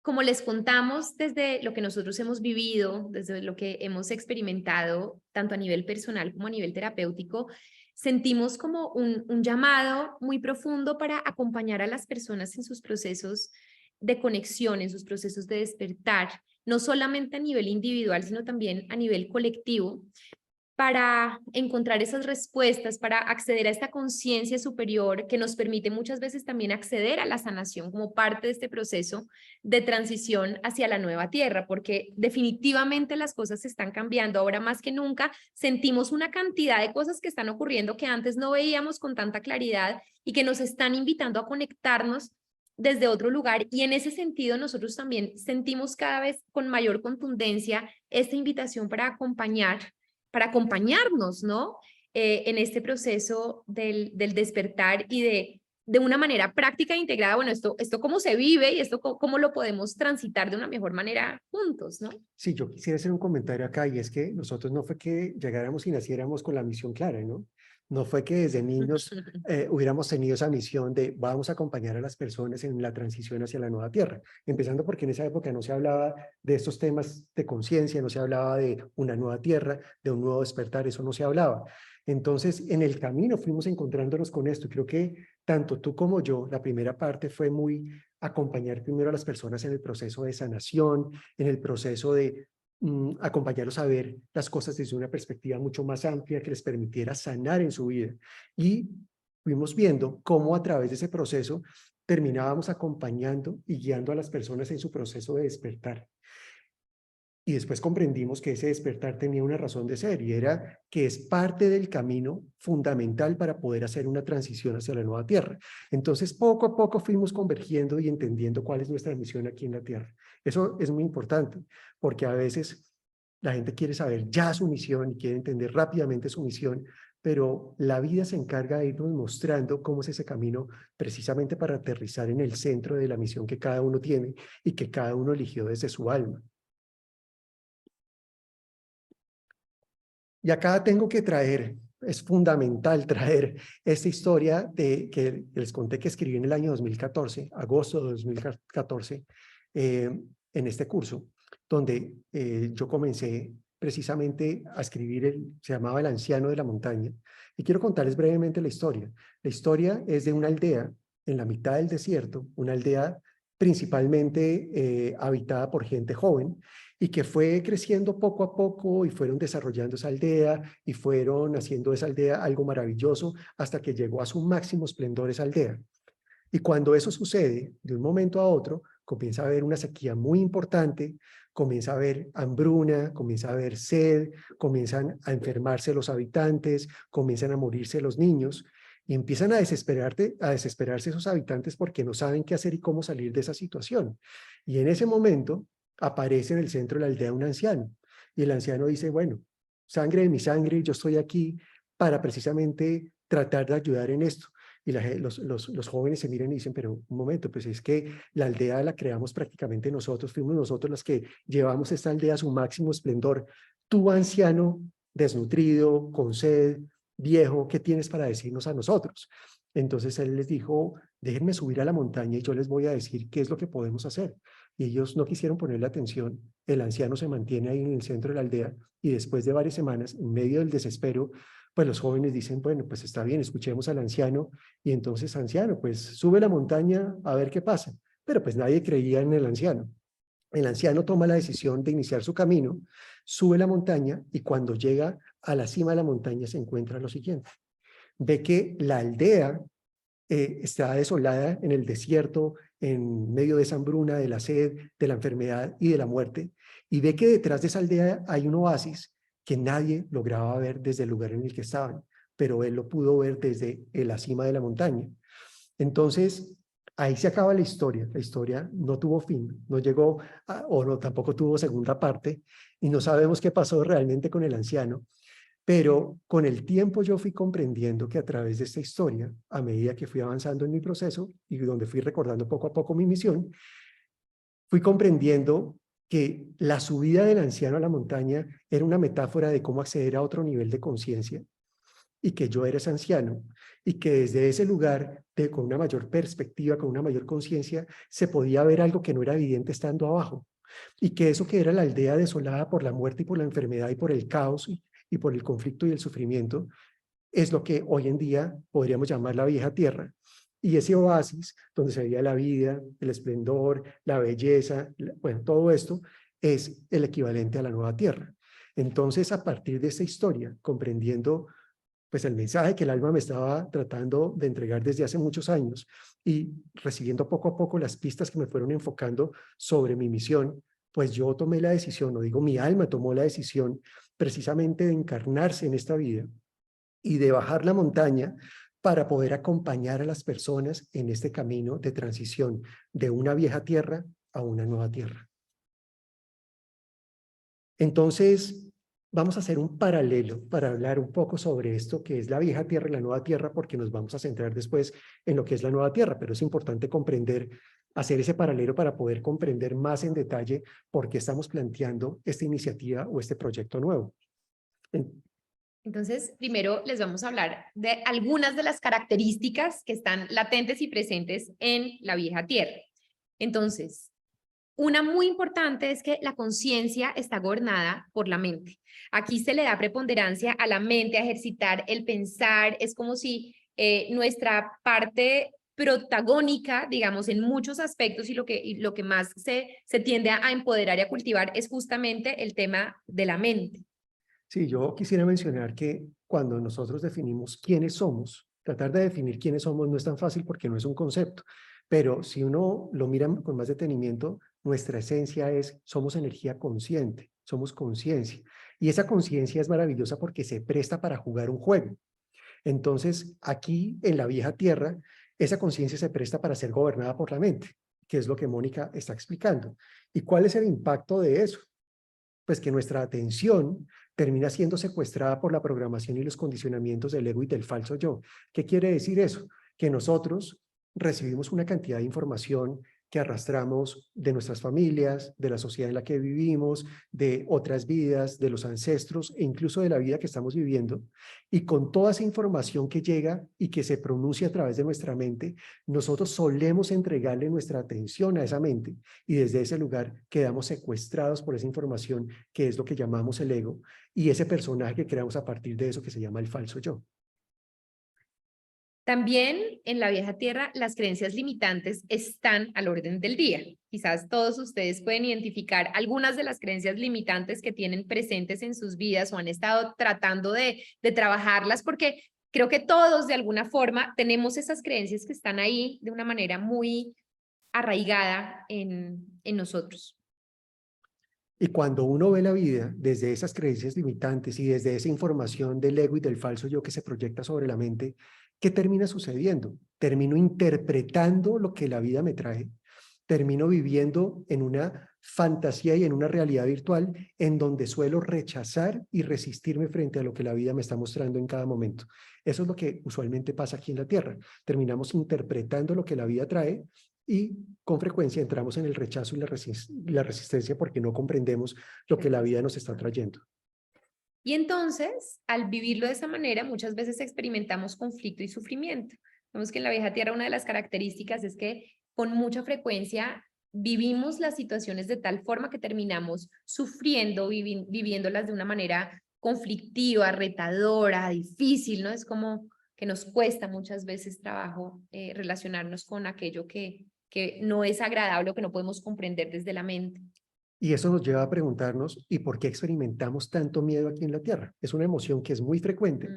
como les contamos desde lo que nosotros hemos vivido, desde lo que hemos experimentado, tanto a nivel personal como a nivel terapéutico, sentimos como un llamado muy profundo para acompañar a las personas en sus procesos de conexión, en sus procesos de despertar, no solamente a nivel individual, sino también a nivel colectivo, para encontrar esas respuestas, para acceder a esta conciencia superior que nos permite muchas veces también acceder a la sanación como parte de este proceso de transición hacia la nueva tierra, porque definitivamente las cosas están cambiando. Ahora más que nunca sentimos una cantidad de cosas que están ocurriendo que antes no veíamos con tanta claridad y que nos están invitando a conectarnos desde otro lugar, y en ese sentido nosotros también sentimos cada vez con mayor contundencia esta invitación para acompañarnos, ¿no? En este proceso del despertar y de una manera práctica e integrada. Bueno, esto cómo se vive y esto cómo lo podemos transitar de una mejor manera juntos, ¿no? Sí, yo quisiera hacer un comentario acá, y es que nosotros no fue que llegáramos y naciéramos con la misión clara, ¿no? No fue que desde niños hubiéramos tenido esa misión de vamos a acompañar a las personas en la transición hacia la nueva tierra. Empezando porque en esa época no se hablaba de estos temas de conciencia, no se hablaba de una nueva tierra, de un nuevo despertar, eso no se hablaba. Entonces, en el camino fuimos encontrándonos con esto. Creo que tanto tú como yo, la primera parte fue muy acompañar primero a las personas en el proceso de sanación, en el proceso de acompañarlos a ver las cosas desde una perspectiva mucho más amplia que les permitiera sanar en su vida. Y fuimos viendo cómo a través de ese proceso terminábamos acompañando y guiando a las personas en su proceso de despertar. Y después comprendimos que ese despertar tenía una razón de ser, y era que es parte del camino fundamental para poder hacer una transición hacia la nueva tierra. Entonces, poco a poco fuimos convergiendo y entendiendo cuál es nuestra misión aquí en la tierra. Eso es muy importante, porque a veces la gente quiere saber ya su misión y quiere entender rápidamente su misión, pero la vida se encarga de irnos mostrando cómo es ese camino, precisamente para aterrizar en el centro de la misión que cada uno tiene y que cada uno eligió desde su alma. Y acá tengo que traer, es fundamental traer esta historia que les conté que escribí en el año 2014, agosto de 2014, en este curso, donde yo comencé precisamente a escribir, se llamaba El Anciano de la Montaña. Y quiero contarles brevemente la historia. La historia es de una aldea en la mitad del desierto, una aldea principalmente habitada por gente joven, y que fue creciendo poco a poco y fueron desarrollando esa aldea y fueron haciendo esa aldea algo maravilloso hasta que llegó a su máximo esplendor esa aldea. Y cuando eso sucede, de un momento a otro, comienza a haber una sequía muy importante, comienza a haber hambruna, comienza a haber sed, comienzan a enfermarse los habitantes, comienzan a morirse los niños, y empiezan a desesperarse esos habitantes porque no saben qué hacer y cómo salir de esa situación. Y en ese momento aparece en el centro de la aldea un anciano, y el anciano dice, bueno, sangre de mi sangre, yo estoy aquí para precisamente tratar de ayudar en esto. Y los jóvenes se miran y dicen, pero un momento, pues es que la aldea la creamos prácticamente nosotros, fuimos nosotros los que llevamos esta aldea a su máximo esplendor. Tú, anciano, desnutrido, con sed, viejo, ¿qué tienes para decirnos a nosotros? Entonces él les dijo, déjenme subir a la montaña y yo les voy a decir qué es lo que podemos hacer. y ellos no quisieron ponerle atención. El anciano se mantiene ahí en el centro de la aldea y después de varias semanas, en medio del desespero, pues los jóvenes dicen, bueno, pues está bien, escuchemos al anciano y entonces anciano, pues sube la montaña a ver qué pasa. Pero pues nadie creía en el anciano. El anciano toma la decisión de iniciar su camino, sube la montaña y cuando llega a la cima de la montaña se encuentra lo siguiente. Ve que la aldea está desolada en el desierto, en medio de esa hambruna, de la sed, de la enfermedad y de la muerte, y ve que detrás de esa aldea hay un oasis que nadie lograba ver desde el lugar en el que estaban, pero él lo pudo ver desde la cima de la montaña. Entonces, ahí se acaba la historia no tuvo fin, no llegó o no, tampoco tuvo segunda parte, y no sabemos qué pasó realmente con el anciano, pero con el tiempo yo fui comprendiendo que a través de esta historia, a medida que fui avanzando en mi proceso y donde fui recordando poco a poco mi misión, fui comprendiendo que la subida del anciano a la montaña era una metáfora de cómo acceder a otro nivel de conciencia y que yo era ese anciano y que desde ese lugar, con una mayor perspectiva, con una mayor conciencia, se podía ver algo que no era evidente estando abajo y que eso que era la aldea desolada por la muerte y por la enfermedad y por el caos y por el conflicto y el sufrimiento, es lo que hoy en día podríamos llamar la vieja tierra. Y ese oasis donde se veía la vida, el esplendor, la belleza, bueno, todo esto es el equivalente a la nueva tierra. Entonces, a partir de esta historia, comprendiendo pues el mensaje que el alma me estaba tratando de entregar desde hace muchos años y recibiendo poco a poco las pistas que me fueron enfocando sobre mi misión, pues yo tomé la decisión, no digo mi alma tomó la decisión precisamente de encarnarse en esta vida y de bajar la montaña para poder acompañar a las personas en este camino de transición de una vieja tierra a una nueva tierra. Entonces, vamos a hacer un paralelo para hablar un poco sobre esto que es la vieja tierra y la nueva tierra, porque nos vamos a centrar después en lo que es la nueva tierra, pero es importante comprender, hacer ese paralelo para poder comprender más en detalle por qué estamos planteando esta iniciativa o este proyecto nuevo. Entonces, primero les vamos a hablar de algunas de las características que están latentes y presentes en la vieja tierra. Entonces, una muy importante es que la conciencia está gobernada por la mente. Aquí se le da preponderancia a la mente, a ejercitar el pensar. Es como si nuestra parte protagónica, digamos, en muchos aspectos y lo que más se tiende a empoderar y a cultivar es justamente el tema de la mente. Sí, yo quisiera mencionar que cuando nosotros definimos quiénes somos, tratar de definir quiénes somos no es tan fácil porque no es un concepto, pero si uno lo mira con más detenimiento, nuestra esencia es, somos energía consciente, somos conciencia. Y esa conciencia es maravillosa porque se presta para jugar un juego. Entonces, aquí en la vieja tierra, esa conciencia se presta para ser gobernada por la mente, que es lo que Mónica está explicando. ¿Y cuál es el impacto de eso? Pues que nuestra atención termina siendo secuestrada por la programación y los condicionamientos del ego y del falso yo. ¿Qué quiere decir eso? Que nosotros recibimos una cantidad de información que arrastramos de nuestras familias, de la sociedad en la que vivimos, de otras vidas, de los ancestros e incluso de la vida que estamos viviendo. Y con toda esa información que llega y que se pronuncia a través de nuestra mente, nosotros solemos entregarle nuestra atención a esa mente y desde ese lugar quedamos secuestrados por esa información que es lo que llamamos el ego y ese personaje que creamos a partir de eso que se llama el falso yo. También en la vieja tierra las creencias limitantes están al orden del día. Quizás todos ustedes pueden identificar algunas de las creencias limitantes que tienen presentes en sus vidas o han estado tratando de trabajarlas porque creo que todos de alguna forma tenemos esas creencias que están ahí de una manera muy arraigada en nosotros. Y cuando uno ve la vida desde esas creencias limitantes y desde esa información del ego y del falso yo que se proyecta sobre la mente, ¿qué termina sucediendo? Termino interpretando lo que la vida me trae, termino viviendo en una fantasía y en una realidad virtual en donde suelo rechazar y resistirme frente a lo que la vida me está mostrando en cada momento. Eso es lo que usualmente pasa aquí en la Tierra. Terminamos interpretando lo que la vida trae y con frecuencia entramos en el rechazo y la resistencia porque no comprendemos lo que la vida nos está trayendo. Y entonces, al vivirlo de esa manera, muchas veces experimentamos conflicto y sufrimiento. Vemos que en la vieja tierra una de las características es que con mucha frecuencia vivimos las situaciones de tal forma que terminamos sufriendo, viviéndolas de una manera conflictiva, retadora, difícil, ¿no? Es como que nos cuesta muchas veces trabajo relacionarnos con aquello que no es agradable o que no podemos comprender desde la mente. Y eso nos lleva a preguntarnos, ¿y por qué experimentamos tanto miedo aquí en la Tierra? Es una emoción que es muy frecuente,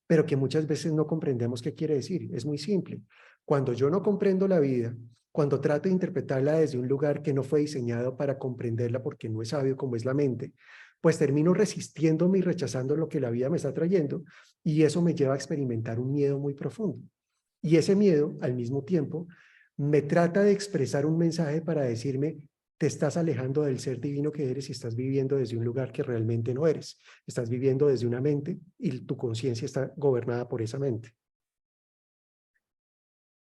pero que muchas veces no comprendemos qué quiere decir. Es muy simple. Cuando yo no comprendo la vida, cuando trato de interpretarla desde un lugar que no fue diseñado para comprenderla porque no es sabio como es la mente, pues termino resistiéndome y rechazando lo que la vida me está trayendo, y eso me lleva a experimentar un miedo muy profundo. Y ese miedo, al mismo tiempo, me trata de expresar un mensaje para decirme: te estás alejando del ser divino que eres y estás viviendo desde un lugar que realmente no eres. Estás viviendo desde una mente y tu conciencia está gobernada por esa mente.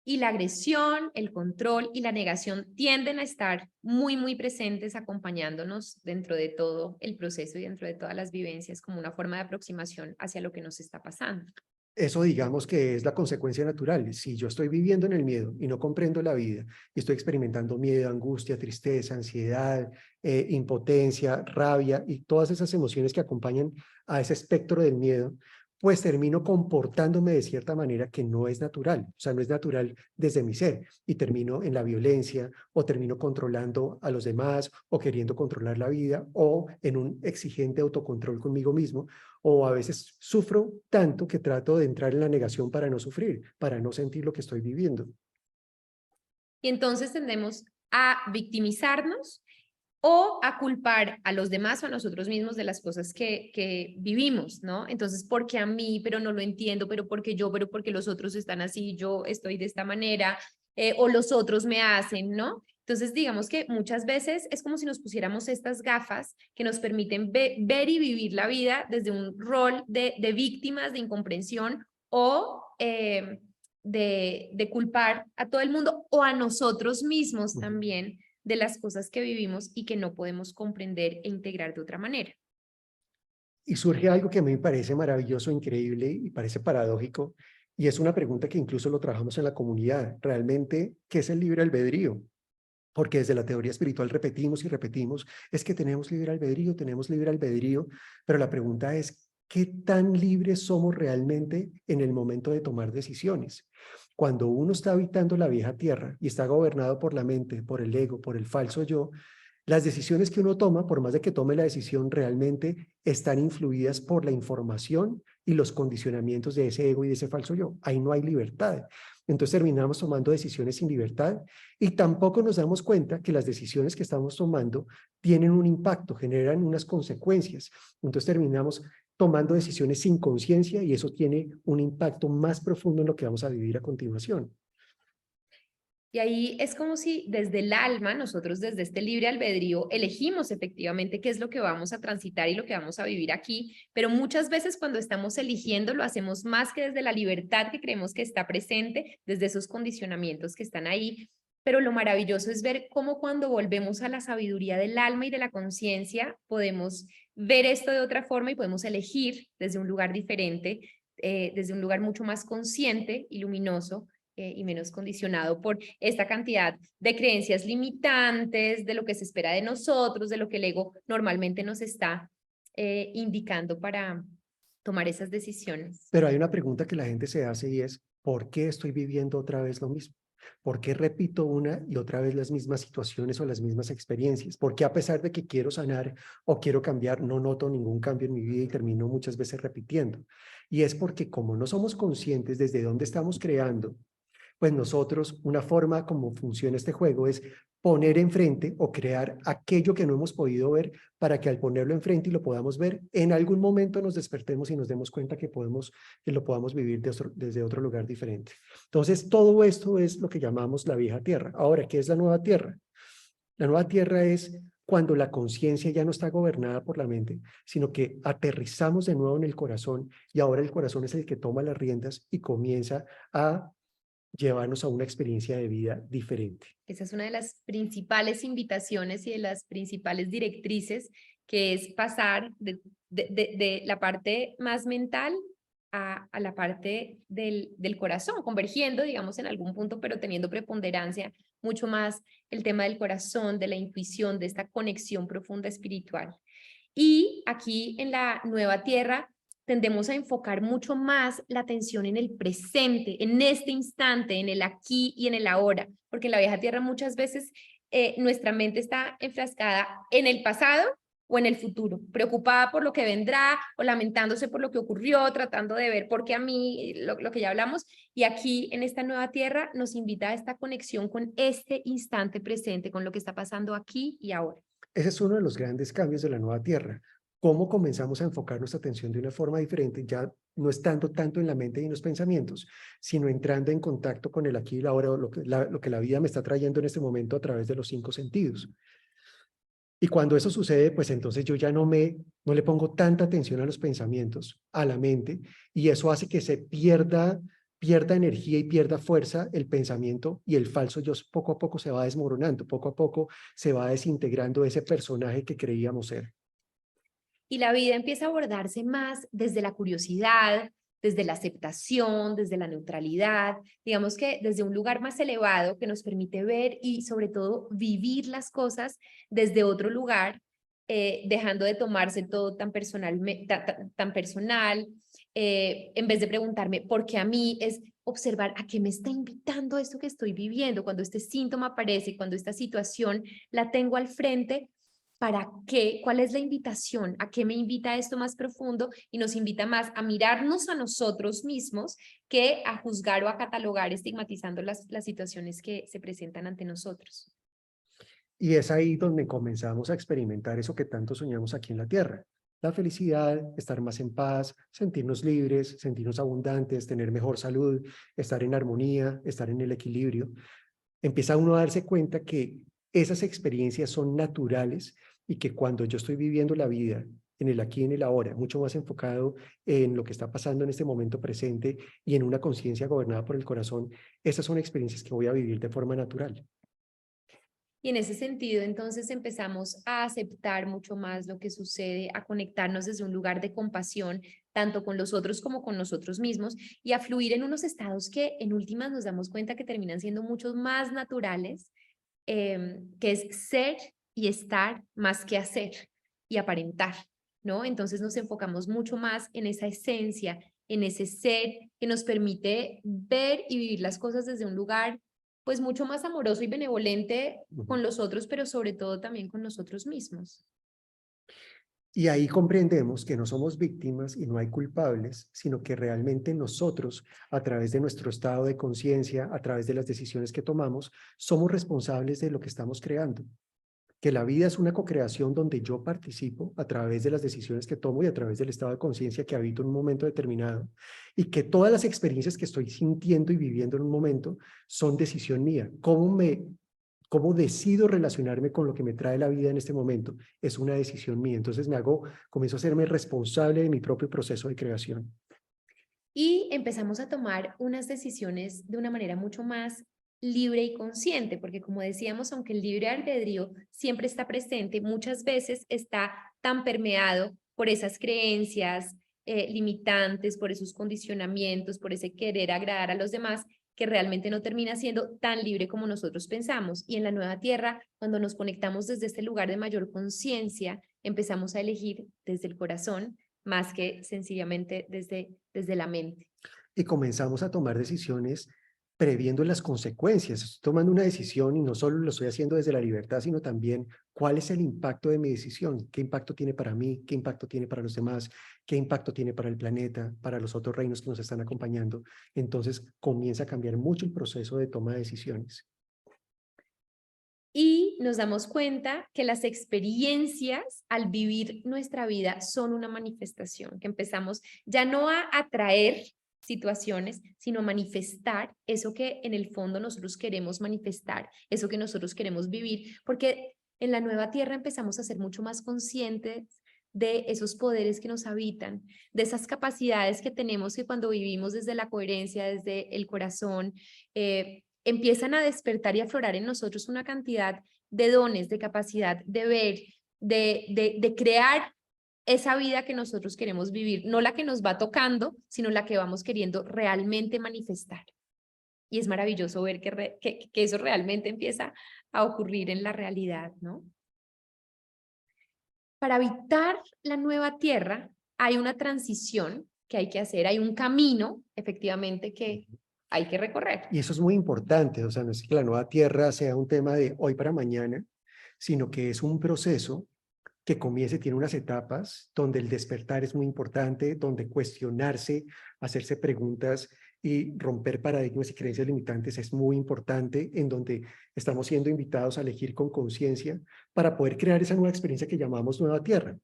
Y la agresión, el control y la negación tienden a estar muy, muy presentes, acompañándonos dentro de todo el proceso y dentro de todas las vivencias como una forma de aproximación hacia lo que nos está pasando. Eso digamos que es la consecuencia natural. Si yo estoy viviendo en el miedo y no comprendo la vida y estoy experimentando miedo, angustia, tristeza, ansiedad, impotencia, rabia y todas esas emociones que acompañan a ese espectro del miedo, pues termino comportándome de cierta manera que no es natural. O sea, no es natural desde mi ser, y termino en la violencia, o termino controlando a los demás, o queriendo controlar la vida, o en un exigente autocontrol conmigo mismo, o a veces sufro tanto que trato de entrar en la negación para no sufrir, para no sentir lo que estoy viviendo. Y entonces tendemos a victimizarnos o a culpar a los demás o a nosotros mismos de las cosas que vivimos, ¿no? Entonces, ¿por qué a mí? Pero no lo entiendo, pero porque yo, pero porque los otros están así, yo estoy de esta manera, o los otros me hacen, ¿no? Entonces, digamos que muchas veces es como si nos pusiéramos estas gafas que nos permiten ver y vivir la vida desde un rol de víctimas, de incomprensión o de culpar a todo el mundo o a nosotros mismos también de las cosas que vivimos y que no podemos comprender e integrar de otra manera. Y surge algo que a mí me parece maravilloso, increíble y parece paradójico, y es una pregunta que incluso lo trabajamos en la comunidad. Realmente, ¿qué es el libre albedrío? Porque desde la teoría espiritual repetimos y repetimos, es que tenemos libre albedrío, pero la pregunta es, ¿qué tan libres somos realmente en el momento de tomar decisiones? Cuando uno está habitando la vieja tierra y está gobernado por la mente, por el ego, por el falso yo, las decisiones que uno toma, por más de que tome la decisión, realmente están influidas por la información y los condicionamientos de ese ego y de ese falso yo. Ahí no hay libertad. Entonces terminamos tomando decisiones sin libertad, y tampoco nos damos cuenta que las decisiones que estamos tomando tienen un impacto, generan unas consecuencias. Entonces terminamos tomando decisiones sin conciencia, y eso tiene un impacto más profundo en lo que vamos a vivir a continuación. Y ahí es como si desde el alma, nosotros desde este libre albedrío, elegimos efectivamente qué es lo que vamos a transitar y lo que vamos a vivir aquí, pero muchas veces cuando estamos eligiendo lo hacemos más que desde la libertad que creemos que está presente, desde esos condicionamientos que están ahí. Pero lo maravilloso es ver cómo cuando volvemos a la sabiduría del alma y de la conciencia, podemos ver esto de otra forma y podemos elegir desde un lugar diferente, desde un lugar mucho más consciente y luminoso, y menos condicionado por esta cantidad de creencias limitantes, de lo que se espera de nosotros, de lo que el ego normalmente nos está indicando para tomar esas decisiones. Pero hay una pregunta que la gente se hace, y es, ¿por qué estoy viviendo otra vez lo mismo? ¿Por qué repito una y otra vez las mismas situaciones o las mismas experiencias? ¿Por qué, a pesar de que quiero sanar o quiero cambiar, no noto ningún cambio en mi vida y termino muchas veces repitiendo? Y es porque, como no somos conscientes desde dónde estamos creando, pues nosotros, una forma como funciona este juego es poner enfrente o crear aquello que no hemos podido ver, para que al ponerlo enfrente y lo podamos ver, en algún momento nos despertemos y nos demos cuenta que lo podamos vivir desde otro lugar diferente. Entonces, todo esto es lo que llamamos la vieja tierra. Ahora, ¿qué es la nueva tierra? La nueva tierra es cuando la conciencia ya no está gobernada por la mente, sino que aterrizamos de nuevo en el corazón, y ahora el corazón es el que toma las riendas y comienza a llevarnos a una experiencia de vida diferente. Esa es una de las principales invitaciones y de las principales directrices, que es pasar de la parte más mental a la parte del corazón, convergiendo, digamos, en algún punto, pero teniendo preponderancia mucho más el tema del corazón, de la intuición, de esta conexión profunda espiritual. Y aquí en la nueva tierra tendemos a enfocar mucho más la atención en el presente, en este instante, en el aquí y en el ahora, porque en la vieja tierra muchas veces nuestra mente está enfrascada en el pasado o en el futuro, preocupada por lo que vendrá o lamentándose por lo que ocurrió, tratando de ver por qué a mí, lo que ya hablamos, y aquí en esta nueva tierra nos invita a esta conexión con este instante presente, con lo que está pasando aquí y ahora. Ese es uno de los grandes cambios de la nueva tierra. Cómo comenzamos a enfocar nuestra atención de una forma diferente, ya no estando tanto en la mente y en los pensamientos, sino entrando en contacto con el aquí y la ahora, o lo que la vida me está trayendo en este momento a través de los 5 sentidos. Y cuando eso sucede, pues entonces yo ya no le pongo tanta atención a los pensamientos, a la mente, y eso hace que se pierda energía y pierda fuerza el pensamiento, y el falso yo poco a poco se va desmoronando, poco a poco se va desintegrando ese personaje que creíamos ser. Y la vida empieza a abordarse más desde la curiosidad, desde la aceptación, desde la neutralidad, digamos que desde un lugar más elevado que nos permite ver y sobre todo vivir las cosas desde otro lugar, dejando de tomarse todo tan personal, tan personal, en vez de preguntarme por qué a mí, es observar a qué me está invitando esto que estoy viviendo, cuando este síntoma aparece, cuando esta situación la tengo al frente. ¿Para qué? ¿Cuál es la invitación? ¿A qué me invita esto más profundo? Y nos invita más a mirarnos a nosotros mismos que a juzgar o a catalogar, estigmatizando las situaciones que se presentan ante nosotros. Y es ahí donde comenzamos a experimentar eso que tanto soñamos aquí en la Tierra. La felicidad, estar más en paz, sentirnos libres, sentirnos abundantes, tener mejor salud, estar en armonía, estar en el equilibrio. Empieza uno a darse cuenta que esas experiencias son naturales y que cuando yo estoy viviendo la vida en el aquí y en el ahora, mucho más enfocado en lo que está pasando en este momento presente y en una conciencia gobernada por el corazón, esas son experiencias que voy a vivir de forma natural. Y en ese sentido, entonces empezamos a aceptar mucho más lo que sucede, a conectarnos desde un lugar de compasión, tanto con los otros como con nosotros mismos, y a fluir en unos estados que en últimas nos damos cuenta que terminan siendo mucho más naturales, que es ser y estar más que hacer y aparentar, ¿no? Entonces nos enfocamos mucho más en esa esencia, en ese ser que nos permite ver y vivir las cosas desde un lugar pues mucho más amoroso y benevolente con los otros, pero sobre todo también con nosotros mismos. Y ahí comprendemos que no somos víctimas y no hay culpables, sino que realmente nosotros, a través de nuestro estado de conciencia, a través de las decisiones que tomamos, somos responsables de lo que estamos creando. Que la vida es una co-creación donde yo participo a través de las decisiones que tomo y a través del estado de conciencia que habito en un momento determinado, y que todas las experiencias que estoy sintiendo y viviendo en un momento son decisión mía. ¿Cómo decido relacionarme con lo que me trae la vida en este momento? Es una decisión mía. Entonces comienzo a hacerme responsable de mi propio proceso de creación. Y empezamos a tomar unas decisiones de una manera mucho más libre y consciente, porque como decíamos, aunque el libre albedrío siempre está presente, muchas veces está tan permeado por esas creencias limitantes, por esos condicionamientos, por ese querer agradar a los demás, que realmente no termina siendo tan libre como nosotros pensamos. Y en la nueva tierra, cuando nos conectamos desde este lugar de mayor conciencia, empezamos a elegir desde el corazón más que sencillamente desde la mente. Y comenzamos a tomar decisiones previendo las consecuencias. Estoy tomando una decisión y no solo lo estoy haciendo desde la libertad, sino también cuál es el impacto de mi decisión, qué impacto tiene para mí, qué impacto tiene para los demás, qué impacto tiene para el planeta, para los otros reinos que nos están acompañando. Entonces comienza a cambiar mucho el proceso de toma de decisiones. Y nos damos cuenta que las experiencias al vivir nuestra vida son una manifestación, que empezamos ya no a atraer situaciones, sino a manifestar eso que en el fondo nosotros queremos manifestar, eso que nosotros queremos vivir, porque en la nueva tierra empezamos a ser mucho más conscientes de esos poderes que nos habitan, de esas capacidades que tenemos que cuando vivimos desde la coherencia, desde el corazón, empiezan a despertar y aflorar en nosotros una cantidad de dones, de capacidad de ver, de crear esa vida que nosotros queremos vivir, no la que nos va tocando, sino la que vamos queriendo realmente manifestar. Y es maravilloso ver que eso realmente empieza a ocurrir en la realidad, ¿no? Para habitar la nueva tierra hay una transición que hay que hacer, hay un camino, efectivamente, que hay que recorrer. Y eso es muy importante, o sea, no es que la nueva tierra sea un tema de hoy para mañana, sino que es un proceso que comience, tiene unas etapas donde el despertar es muy importante, donde cuestionarse, hacerse preguntas y romper paradigmas y creencias limitantes es muy importante, en donde estamos siendo invitados a elegir con conciencia para poder crear esa nueva experiencia que llamamos nueva tierra.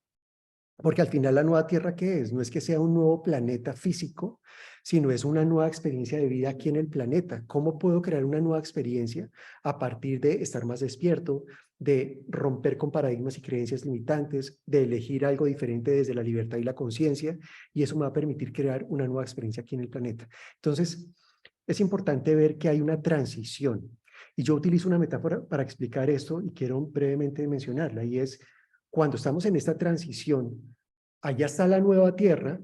Porque al final la nueva tierra, ¿qué es? No es que sea un nuevo planeta físico, sino es una nueva experiencia de vida aquí en el planeta. ¿Cómo puedo crear una nueva experiencia a partir de estar más despierto, de romper con paradigmas y creencias limitantes, de elegir algo diferente desde la libertad y la conciencia? Y eso me va a permitir crear una nueva experiencia aquí en el planeta. Entonces, es importante ver que hay una transición. Y yo utilizo una metáfora para explicar esto y quiero brevemente mencionarla, y es cuando estamos en esta transición, allá está la nueva tierra,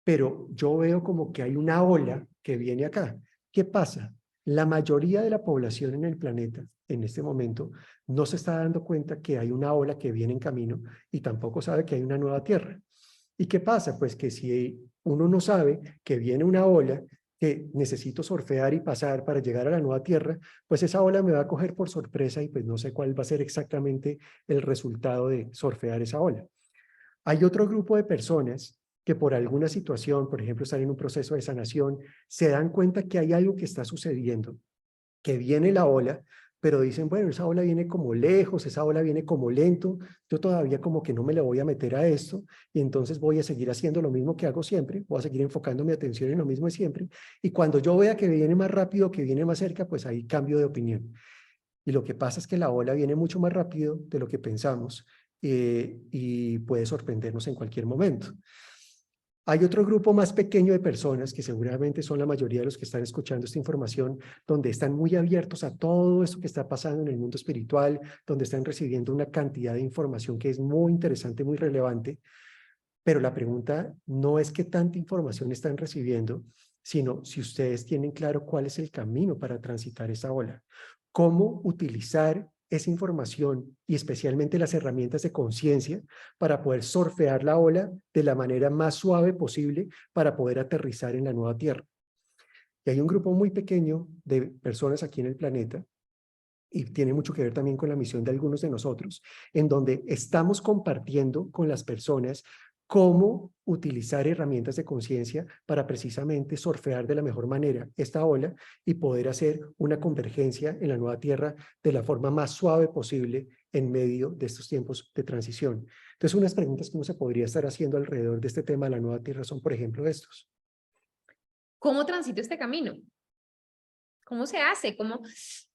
pero yo veo como que hay una ola que viene acá. ¿Qué pasa? La mayoría de la población en el planeta, en este momento, no se está dando cuenta que hay una ola que viene en camino y tampoco sabe que hay una nueva tierra. ¿Y qué pasa? Pues que si uno no sabe que viene una ola, que necesito surfear y pasar para llegar a la nueva tierra, pues esa ola me va a coger por sorpresa y pues no sé cuál va a ser exactamente el resultado de surfear esa ola. Hay otro grupo de personas que por alguna situación, por ejemplo, están en un proceso de sanación, se dan cuenta que hay algo que está sucediendo, que viene la ola, pero dicen, bueno, esa ola viene como lejos, esa ola viene como lento, yo todavía como que no me le voy a meter a esto, y entonces voy a seguir haciendo lo mismo que hago siempre, voy a seguir enfocando mi atención en lo mismo de siempre, y cuando yo vea que viene más rápido, que viene más cerca, pues ahí cambio de opinión. Y lo que pasa es que la ola viene mucho más rápido de lo que pensamos y puede sorprendernos en cualquier momento. Hay otro grupo más pequeño de personas, que seguramente son la mayoría de los que están escuchando esta información, donde están muy abiertos a todo esto que está pasando en el mundo espiritual, donde están recibiendo una cantidad de información que es muy interesante, muy relevante, pero la pregunta no es qué tanta información están recibiendo, sino si ustedes tienen claro cuál es el camino para transitar esa ola. Cómo utilizar esa información y especialmente las herramientas de conciencia para poder surfear la ola de la manera más suave posible para poder aterrizar en la nueva tierra. Y hay un grupo muy pequeño de personas aquí en el planeta y tiene mucho que ver también con la misión de algunos de nosotros, en donde estamos compartiendo con las personas cómo utilizar herramientas de conciencia para precisamente surfear de la mejor manera esta ola y poder hacer una convergencia en la nueva tierra de la forma más suave posible en medio de estos tiempos de transición. Entonces, unas preguntas que uno se podría estar haciendo alrededor de este tema de la nueva tierra son, por ejemplo, estos. ¿Cómo transito este camino? ¿Cómo se hace? ¿Cómo,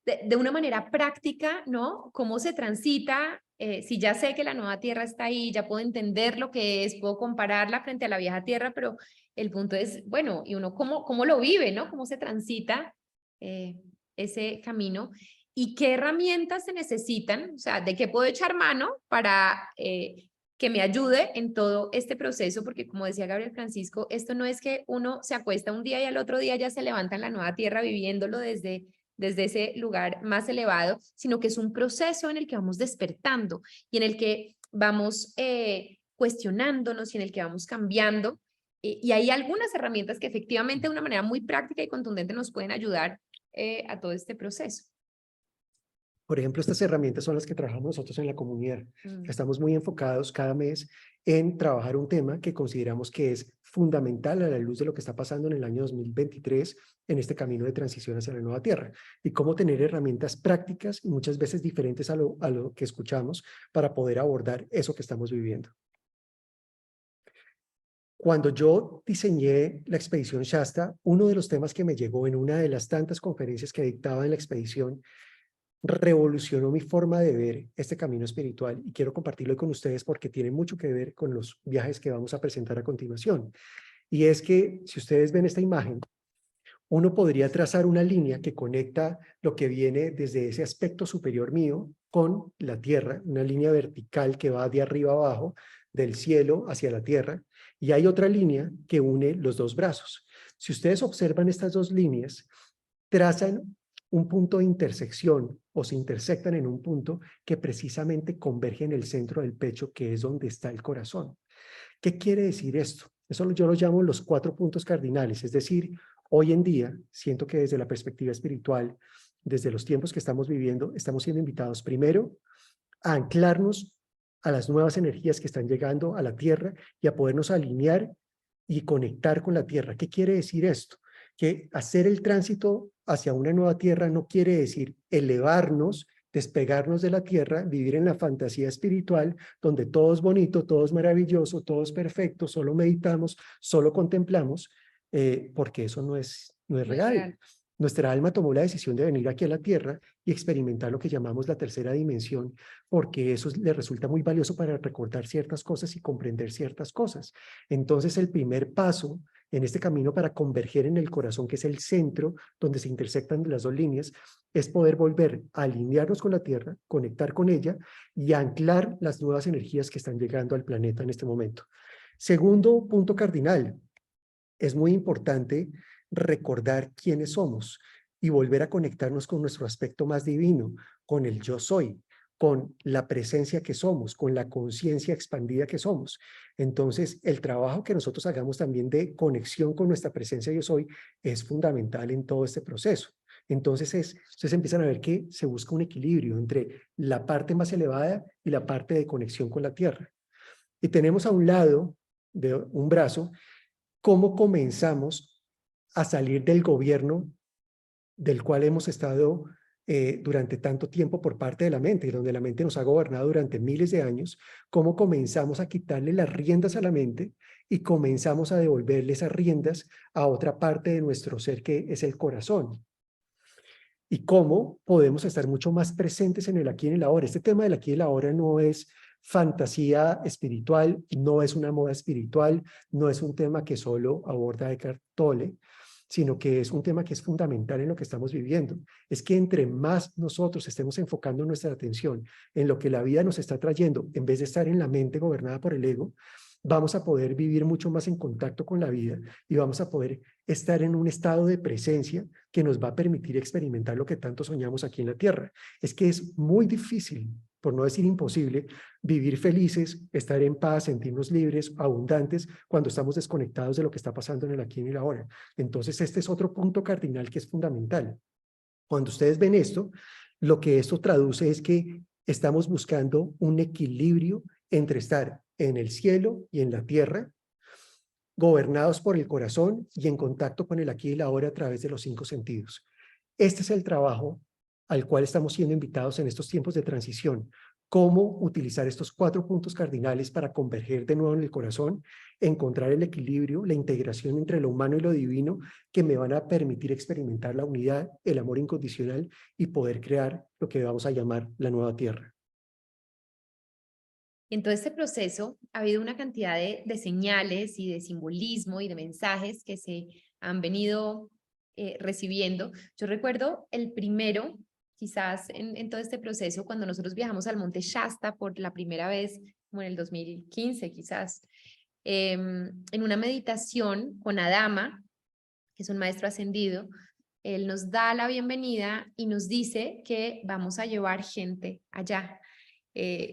de una manera práctica, ¿no? ¿Cómo se transita? Si ya sé que la nueva tierra está ahí, ya puedo entender lo que es, puedo compararla frente a la vieja tierra, pero el punto es, bueno, ¿y uno cómo lo vive, ¿no? ¿Cómo se transita ese camino? ¿Y qué herramientas se necesitan? O sea, ¿de qué puedo echar mano para que me ayude en todo este proceso? Porque como decía Gabriel Francisco, esto no es que uno se acuesta un día y al otro día ya se levanta en la nueva tierra viviéndolo desde ese lugar más elevado, sino que es un proceso en el que vamos despertando y en el que vamos cuestionándonos y en el que vamos cambiando. Y hay algunas herramientas que efectivamente de una manera muy práctica y contundente nos pueden ayudar a todo este proceso. Por ejemplo, estas herramientas son las que trabajamos nosotros en la comunidad. Estamos muy enfocados cada mes en trabajar un tema que consideramos que es fundamental a la luz de lo que está pasando en el año 2023 en este camino de transición hacia la nueva tierra y cómo tener herramientas prácticas y muchas veces diferentes a lo que escuchamos para poder abordar eso que estamos viviendo. Cuando yo diseñé la expedición Shasta, uno de los temas que me llegó en una de las tantas conferencias que dictaba en la expedición revolucionó mi forma de ver este camino espiritual y quiero compartirlo con ustedes porque tiene mucho que ver con los viajes que vamos a presentar a continuación. Y es que si ustedes ven esta imagen, uno podría trazar una línea que conecta lo que viene desde ese aspecto superior mío con la tierra, una línea vertical que va de arriba a abajo, del cielo hacia la tierra, y hay otra línea que une los dos brazos. Si ustedes observan estas dos líneas, trazan un punto de intersección o se intersectan en un punto que precisamente converge en el centro del pecho, que es donde está el corazón. ¿Qué quiere decir esto? Eso yo lo llamo los 4 puntos cardinales, es decir, hoy en día, siento que desde la perspectiva espiritual, desde los tiempos que estamos viviendo, estamos siendo invitados primero a anclarnos a las nuevas energías que están llegando a la Tierra y a podernos alinear y conectar con la Tierra. ¿Qué quiere decir esto? Que hacer el tránsito hacia una nueva Tierra no quiere decir elevarnos, despegarnos de la Tierra, vivir en la fantasía espiritual, donde todo es bonito, todo es maravilloso, todo es perfecto, solo meditamos, solo contemplamos, porque eso no es No es real. real. Nuestra alma tomó la decisión de venir aquí a la Tierra y experimentar lo que llamamos la tercera dimensión, porque eso le resulta muy valioso para recordar ciertas cosas y comprender ciertas cosas. Entonces, el primer paso en este camino para converger en el corazón, que es el centro donde se intersectan las dos líneas, es poder volver a alinearnos con la Tierra, conectar con ella y anclar las nuevas energías que están llegando al planeta en este momento. Segundo punto cardinal, es muy importante recordar quiénes somos y volver a conectarnos con nuestro aspecto más divino, con el yo soy, con la presencia que somos, con la conciencia expandida que somos. Entonces, el trabajo que nosotros hagamos también de conexión con nuestra presencia yo soy es fundamental en todo este proceso. Entonces, ustedes empiezan a ver que se busca un equilibrio entre la parte más elevada y la parte de conexión con la tierra. Y tenemos a un lado de un brazo cómo comenzamos a salir del gobierno del cual hemos estado durante tanto tiempo por parte de la mente, y donde la mente nos ha gobernado durante miles de años, cómo comenzamos a quitarle las riendas a la mente y comenzamos a devolverle esas riendas a otra parte de nuestro ser que es el corazón. Y cómo podemos estar mucho más presentes en el aquí y en el ahora. Este tema del aquí y el ahora no es fantasía espiritual, no es una moda espiritual, no es un tema que solo aborda Eckhart Tolle, sino que es un tema que es fundamental en lo que estamos viviendo. Es que entre más nosotros estemos enfocando nuestra atención en lo que la vida nos está trayendo, en vez de estar en la mente gobernada por el ego, vamos a poder vivir mucho más en contacto con la vida y vamos a poder estar en un estado de presencia que nos va a permitir experimentar lo que tanto soñamos aquí en la Tierra. Es que es muy difícil, por no decir imposible, vivir felices, estar en paz, sentirnos libres, abundantes, cuando estamos desconectados de lo que está pasando en el aquí y en el ahora. Entonces, este es otro punto cardinal que es fundamental. Cuando ustedes ven esto, lo que esto traduce es que estamos buscando un equilibrio entre estar en el cielo y en la tierra, gobernados por el corazón y en contacto con el aquí y la ahora a través de los 5 sentidos. Este es el trabajo al cual estamos siendo invitados en estos tiempos de transición. Cómo utilizar estos 4 puntos cardinales para converger de nuevo en el corazón, encontrar el equilibrio, la integración entre lo humano y lo divino que me van a permitir experimentar la unidad, el amor incondicional y poder crear lo que vamos a llamar la nueva tierra. En todo este proceso ha habido una cantidad de señales y de simbolismo y de mensajes que se han venido recibiendo. Yo recuerdo el primero, quizás en todo este proceso, cuando nosotros viajamos al Monte Shasta por la primera vez, como en el 2015 quizás, en una meditación con Adama, que es un maestro ascendido. Él nos da la bienvenida y nos dice que vamos a llevar gente allá.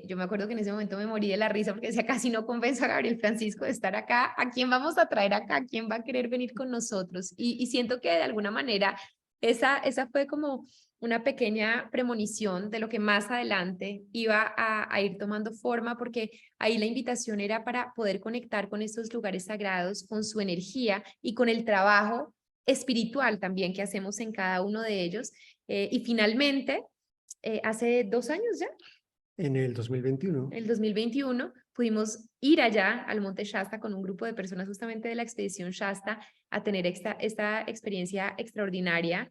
Yo me acuerdo que en ese momento me morí de la risa porque decía, casi no convenzo a Gabriel Francisco de estar acá. ¿A quién vamos a traer acá? ¿A quién va a querer venir con nosotros? Y siento que de alguna manera esa fue como una pequeña premonición de lo que más adelante iba a ir tomando forma, porque ahí la invitación era para poder conectar con estos lugares sagrados, con su energía y con el trabajo espiritual también que hacemos en cada uno de ellos. Y finalmente, hace 2 años ya, En el 2021. en el 2021, pudimos ir allá al Monte Shasta con un grupo de personas justamente de la expedición Shasta a tener esta experiencia extraordinaria,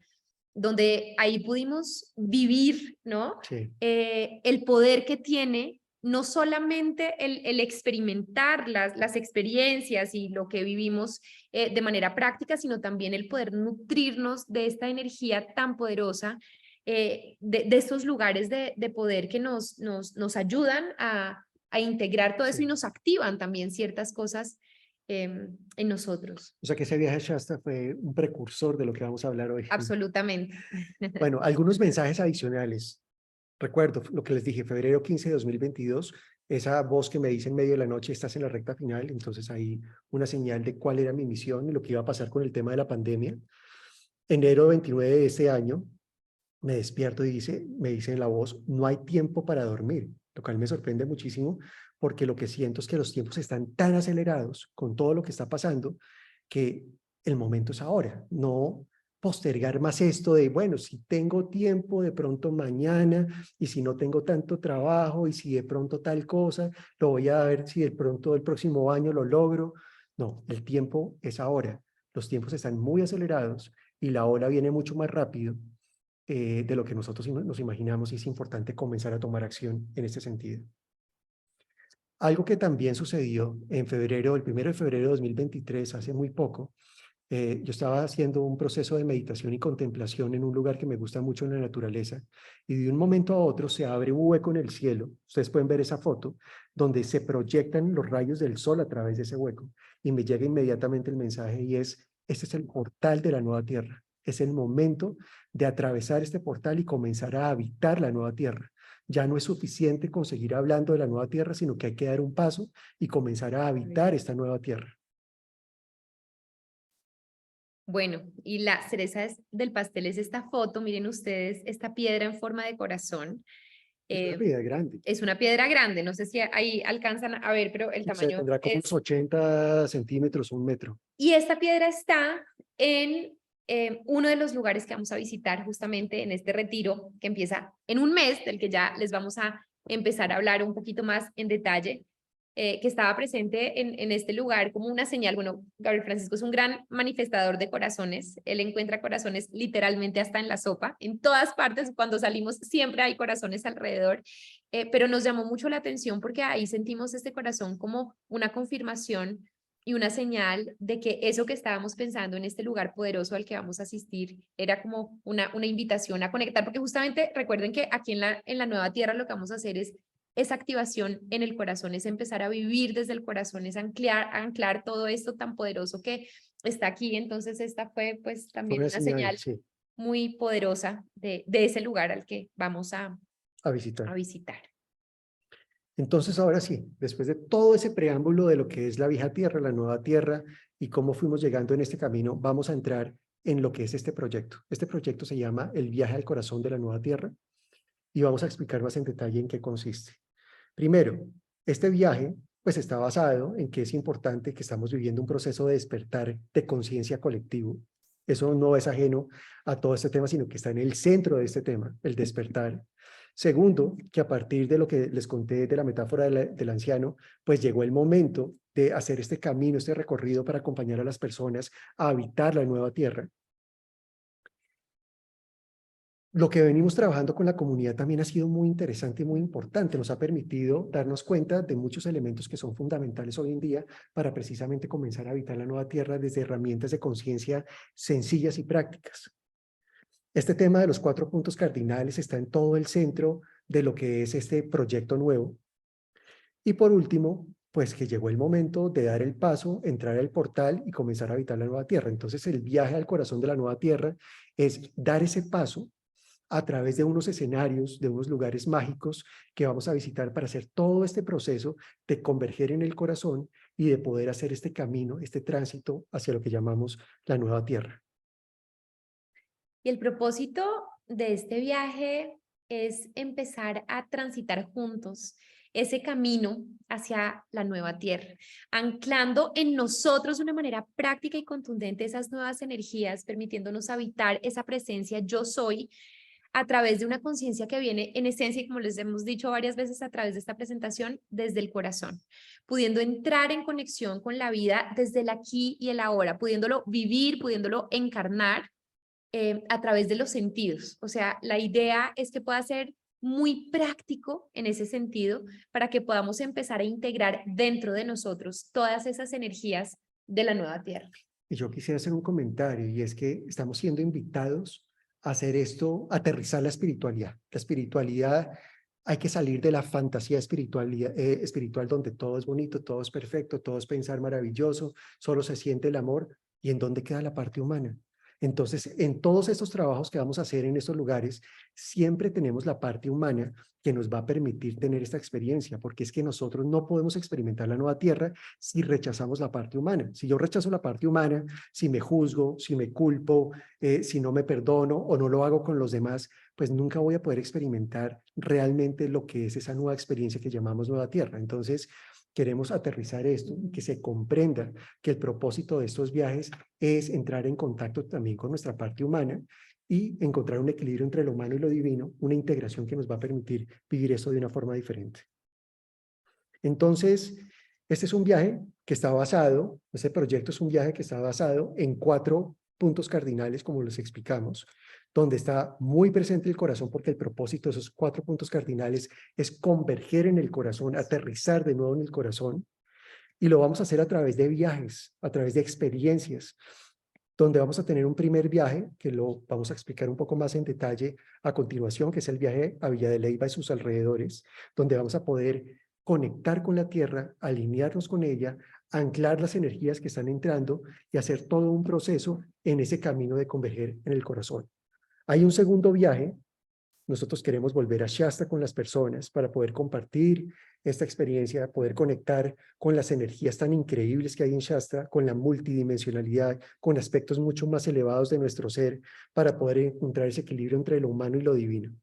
donde ahí pudimos vivir, ¿no? Sí. El poder que tiene no solamente el experimentar las experiencias y lo que vivimos de manera práctica, sino también el poder nutrirnos de esta energía tan poderosa, de estos lugares de poder que nos ayudan a integrar todo eso y Sí. nos activan también ciertas cosas en nosotros. O sea que ese viaje a Shasta fue un precursor de lo que vamos a hablar hoy. Absolutamente. Bueno, algunos mensajes adicionales. Recuerdo lo que les dije, febrero 15 de 2022, esa voz que me dice en medio de la noche, estás en la recta final, entonces ahí una señal de cuál era mi misión y lo que iba a pasar con el tema de la pandemia. Enero 29 de este año, me despierto y me dice en la voz, no hay tiempo para dormir, lo cual me sorprende muchísimo porque lo que siento es que los tiempos están tan acelerados con todo lo que está pasando que el momento es ahora, no postergar más esto de, bueno, si tengo tiempo de pronto mañana y si no tengo tanto trabajo y si de pronto tal cosa, lo voy a ver si de pronto el próximo año lo logro. No, el tiempo es ahora. Los tiempos están muy acelerados y la ola viene mucho más rápido de lo que nosotros nos imaginamos y es importante comenzar a tomar acción en este sentido. Algo que también sucedió en febrero, el 1 de febrero de 2023, hace muy poco, yo estaba haciendo un proceso de meditación y contemplación en un lugar que me gusta mucho en la naturaleza y de un momento a otro se abre un hueco en el cielo. Ustedes pueden ver esa foto donde se proyectan los rayos del sol a través de ese hueco y me llega inmediatamente el mensaje y es, este es el portal de la nueva tierra. Es el momento de atravesar este portal y comenzar a habitar la nueva tierra. Ya no es suficiente con seguir hablando de la nueva tierra, sino que hay que dar un paso y comenzar a habitar esta nueva tierra. Bueno, y la cereza del pastel es esta foto, miren ustedes, esta piedra en forma de corazón. Es una piedra grande. Es una piedra grande, no sé si ahí alcanzan a ver, pero el No sé, tamaño tendrá como unos 80 centímetros, 1 metro. Y esta piedra está en uno de los lugares que vamos a visitar justamente en este retiro que empieza en un mes, del que ya les vamos a empezar a hablar un poquito más en detalle, que estaba presente en este lugar como una señal. Bueno, Gabriel Francisco es un gran manifestador de corazones. Él encuentra corazones literalmente hasta en la sopa, en todas partes. Cuando salimos siempre hay corazones alrededor, pero nos llamó mucho la atención porque ahí sentimos este corazón como una confirmación y una señal de que eso que estábamos pensando en este lugar poderoso al que vamos a asistir era como una invitación a conectar, porque justamente recuerden que aquí en la nueva tierra lo que vamos a hacer es esa activación en el corazón, es empezar a vivir desde el corazón, es anclar todo esto tan poderoso que está aquí. Entonces esta fue pues Fue también una una señal, señal sí, muy poderosa de ese lugar al que vamos a visitar. visitar. Entonces, ahora sí, después de todo ese preámbulo de lo que es la vieja tierra, la nueva tierra y cómo fuimos llegando en este camino, vamos a entrar en lo que es este proyecto. Este proyecto se llama El viaje al corazón de la nueva tierra y vamos a explicar más en detalle en qué consiste. Primero, este viaje pues está basado en que es importante que estamos viviendo un proceso de despertar de conciencia colectivo. Eso no es ajeno a todo este tema, sino que está en el centro de este tema, el despertar. Segundo, que a partir de lo que les conté de la metáfora del anciano, pues llegó el momento de hacer este camino, este recorrido para acompañar a las personas a habitar la nueva tierra. Lo que venimos trabajando con la comunidad también ha sido muy interesante y muy importante. Nos ha permitido darnos cuenta de muchos elementos que son fundamentales hoy en día para precisamente comenzar a habitar la nueva tierra desde herramientas de conciencia sencillas y prácticas. Este tema de los 4 puntos cardinales está en todo el centro de lo que es este proyecto nuevo. Y por último, pues que llegó el momento de dar el paso, entrar al portal y comenzar a habitar la nueva tierra. Entonces el viaje al corazón de la nueva tierra es dar ese paso a través de unos escenarios, de unos lugares mágicos que vamos a visitar para hacer todo este proceso de converger en el corazón y de poder hacer este camino, este tránsito hacia lo que llamamos la nueva tierra. Y el propósito de este viaje es empezar a transitar juntos ese camino hacia la nueva tierra, anclando en nosotros de una manera práctica y contundente esas nuevas energías, permitiéndonos habitar esa presencia yo soy a través de una conciencia que viene en esencia, y como les hemos dicho varias veces a través de esta presentación, desde el corazón, pudiendo entrar en conexión con la vida desde el aquí y el ahora, pudiéndolo vivir, pudiéndolo encarnar a través de los sentidos. O sea, la idea es que pueda ser muy práctico en ese sentido para que podamos empezar a integrar dentro de nosotros todas esas energías de la nueva tierra. Y yo quisiera hacer un comentario y es que estamos siendo invitados a hacer esto, aterrizar la espiritualidad. La espiritualidad hay que salir de la fantasía espiritual donde todo es bonito, todo es perfecto, todo es pensar maravilloso, solo se siente el amor. ¿Y en dónde queda la parte humana? Entonces, en todos estos trabajos que vamos a hacer en estos lugares, siempre tenemos la parte humana que nos va a permitir tener esta experiencia, porque es que nosotros no podemos experimentar la nueva tierra si rechazamos la parte humana. Si yo rechazo la parte humana, si me juzgo, si me culpo, si no me perdono o no lo hago con los demás, pues nunca voy a poder experimentar realmente lo que es esa nueva experiencia que llamamos nueva tierra. Entonces, queremos aterrizar esto y que se comprenda que el propósito de estos viajes es entrar en contacto también con nuestra parte humana y encontrar un equilibrio entre lo humano y lo divino, una integración que nos va a permitir vivir esto de una forma diferente. Entonces, este es un viaje que está basado, este proyecto es un viaje que está basado en 4 puntos cardinales, como los explicamos, donde está muy presente el corazón, porque el propósito de esos 4 puntos cardinales es converger en el corazón, aterrizar de nuevo en el corazón, y lo vamos a hacer a través de viajes, a través de experiencias, donde vamos a tener un primer viaje, que lo vamos a explicar un poco más en detalle a continuación, que es el viaje a Villa de Leyva y sus alrededores, donde vamos a poder conectar con la tierra, alinearnos con ella, anclar las energías que están entrando y hacer todo un proceso en ese camino de converger en el corazón. Hay un segundo viaje. Nosotros queremos volver a Shasta con las personas para poder compartir esta experiencia, poder conectar con las energías tan increíbles que hay en Shasta, con la multidimensionalidad, con aspectos mucho más elevados de nuestro ser, para poder encontrar ese equilibrio entre lo humano y lo divino.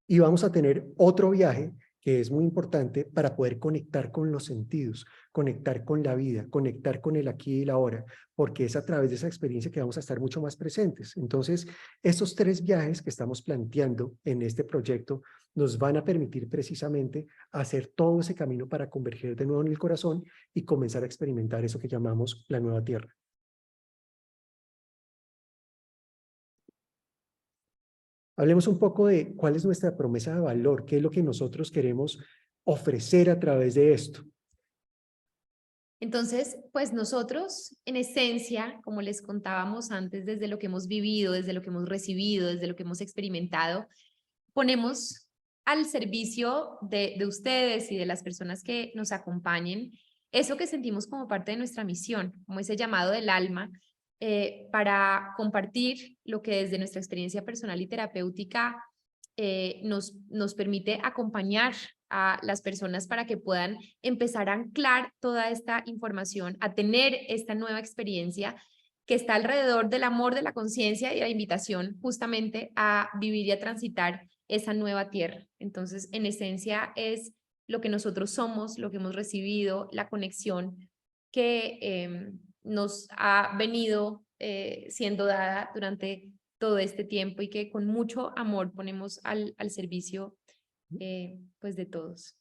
Y vamos a tener otro viaje que es muy importante para poder conectar con los sentidos, conectar con la vida, conectar con el aquí y el ahora, porque es a través de esa experiencia que vamos a estar mucho más presentes. Entonces, estos 3 viajes que estamos planteando en este proyecto nos van a permitir precisamente hacer todo ese camino para converger de nuevo en el corazón y comenzar a experimentar eso que llamamos la nueva tierra. Hablemos un poco de cuál es nuestra promesa de valor, qué es lo que nosotros queremos ofrecer a través de esto. Entonces, pues nosotros, en esencia, como les contábamos antes, desde lo que hemos vivido, desde lo que hemos recibido, desde lo que hemos experimentado, ponemos al servicio de ustedes y de las personas que nos acompañen eso que sentimos como parte de nuestra misión, como ese llamado del alma, para compartir lo que desde nuestra experiencia personal y terapéutica nos permite acompañar a las personas para que puedan empezar a anclar toda esta información, a tener esta nueva experiencia que está alrededor del amor, de la conciencia y la invitación justamente a vivir y a transitar esa nueva tierra. Entonces, en esencia es lo que nosotros somos, lo que hemos recibido, la conexión que nos ha venido siendo dada durante todo este tiempo y que con mucho amor ponemos al servicio pues de todos.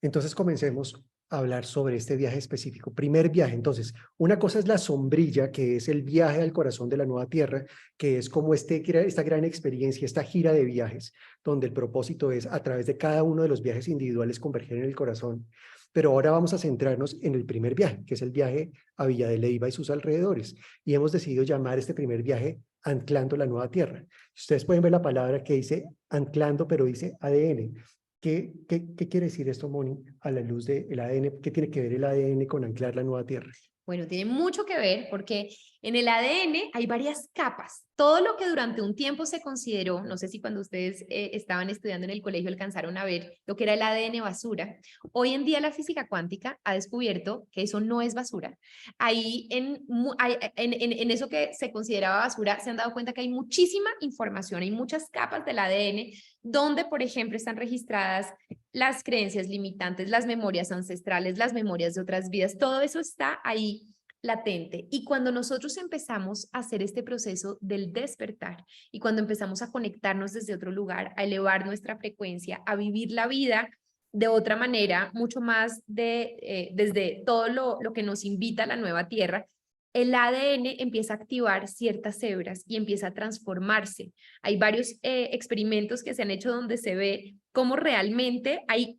Entonces comencemos a hablar sobre este viaje específico. Primer viaje, entonces, una cosa es la sombrilla, que es el viaje al corazón de la nueva tierra, que es como esta gran experiencia, esta gira de viajes, donde el propósito es a través de cada uno de los viajes individuales converger en el corazón. Pero ahora vamos a centrarnos en el primer viaje, que es el viaje a Villa de Leyva y sus alrededores. Y hemos decidido llamar este primer viaje Anclando la Nueva Tierra. Ustedes pueden ver la palabra que dice anclando, pero dice ADN. ¿Qué quiere decir esto, Moni, a la luz del ADN? ¿Qué tiene que ver el ADN con anclar la nueva tierra? Bueno, tiene mucho que ver porque en el ADN hay varias capas. Todo lo que durante un tiempo se consideró, no sé si cuando ustedes estaban estudiando en el colegio alcanzaron a ver lo que era el ADN basura. Hoy en día la física cuántica ha descubierto que eso no es basura. Ahí en eso que se consideraba basura se han dado cuenta que hay muchísima información, hay muchas capas del ADN donde, por ejemplo, están registradas las creencias limitantes, las memorias ancestrales, las memorias de otras vidas, todo eso está ahí latente. Y cuando nosotros empezamos a hacer este proceso del despertar y cuando empezamos a conectarnos desde otro lugar, a elevar nuestra frecuencia, a vivir la vida de otra manera, mucho más desde todo lo que nos invita a la nueva tierra, el ADN empieza a activar ciertas hebras y empieza a transformarse. Hay varios experimentos que se han hecho donde se ve cómo realmente hay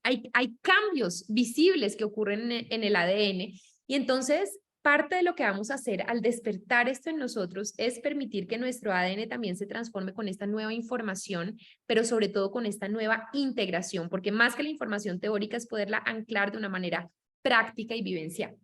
cambios visibles que ocurren en el ADN. Y entonces, parte de lo que vamos a hacer al despertar esto en nosotros es permitir que nuestro ADN también se transforme con esta nueva información, pero sobre todo con esta nueva integración, porque más que la información teórica es poderla anclar de una manera práctica y vivencial.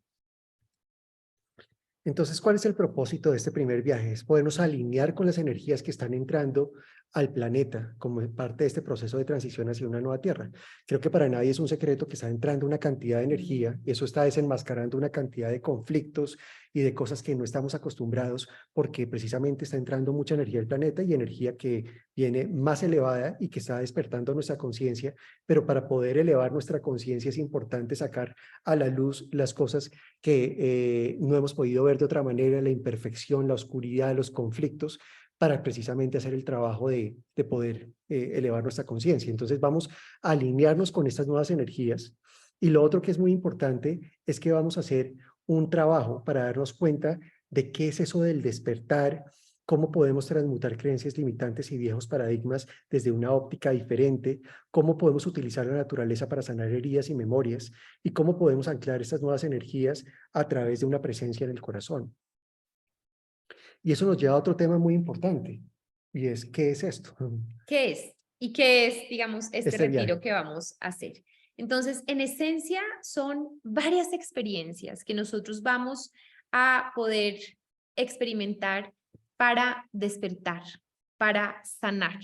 Entonces, ¿cuál es el propósito de este primer viaje? Es podernos alinear con las energías que están entrando al planeta como parte de este proceso de transición hacia una nueva Tierra. Creo que para nadie es un secreto que está entrando una cantidad de energía y eso está desenmascarando una cantidad de conflictos y de cosas que no estamos acostumbrados porque precisamente está entrando mucha energía al planeta y energía que viene más elevada y que está despertando nuestra conciencia, pero para poder elevar nuestra conciencia es importante sacar a la luz las cosas que no hemos podido ver de otra manera, la imperfección, la oscuridad, los conflictos, para precisamente hacer el trabajo de poder elevar nuestra conciencia. Entonces vamos a alinearnos con estas nuevas energías. Y lo otro que es muy importante es que vamos a hacer un trabajo para darnos cuenta de qué es eso del despertar, cómo podemos transmutar creencias limitantes y viejos paradigmas desde una óptica diferente, cómo podemos utilizar la naturaleza para sanar heridas y memorias, y cómo podemos anclar estas nuevas energías a través de una presencia en el corazón. Y eso nos lleva a otro tema muy importante, y es, ¿qué es esto? ¿Qué es? ¿Y qué es, digamos, este Este retiro viaje. que vamos a hacer? Entonces, en esencia, son varias experiencias que nosotros vamos a poder experimentar para despertar, para sanar,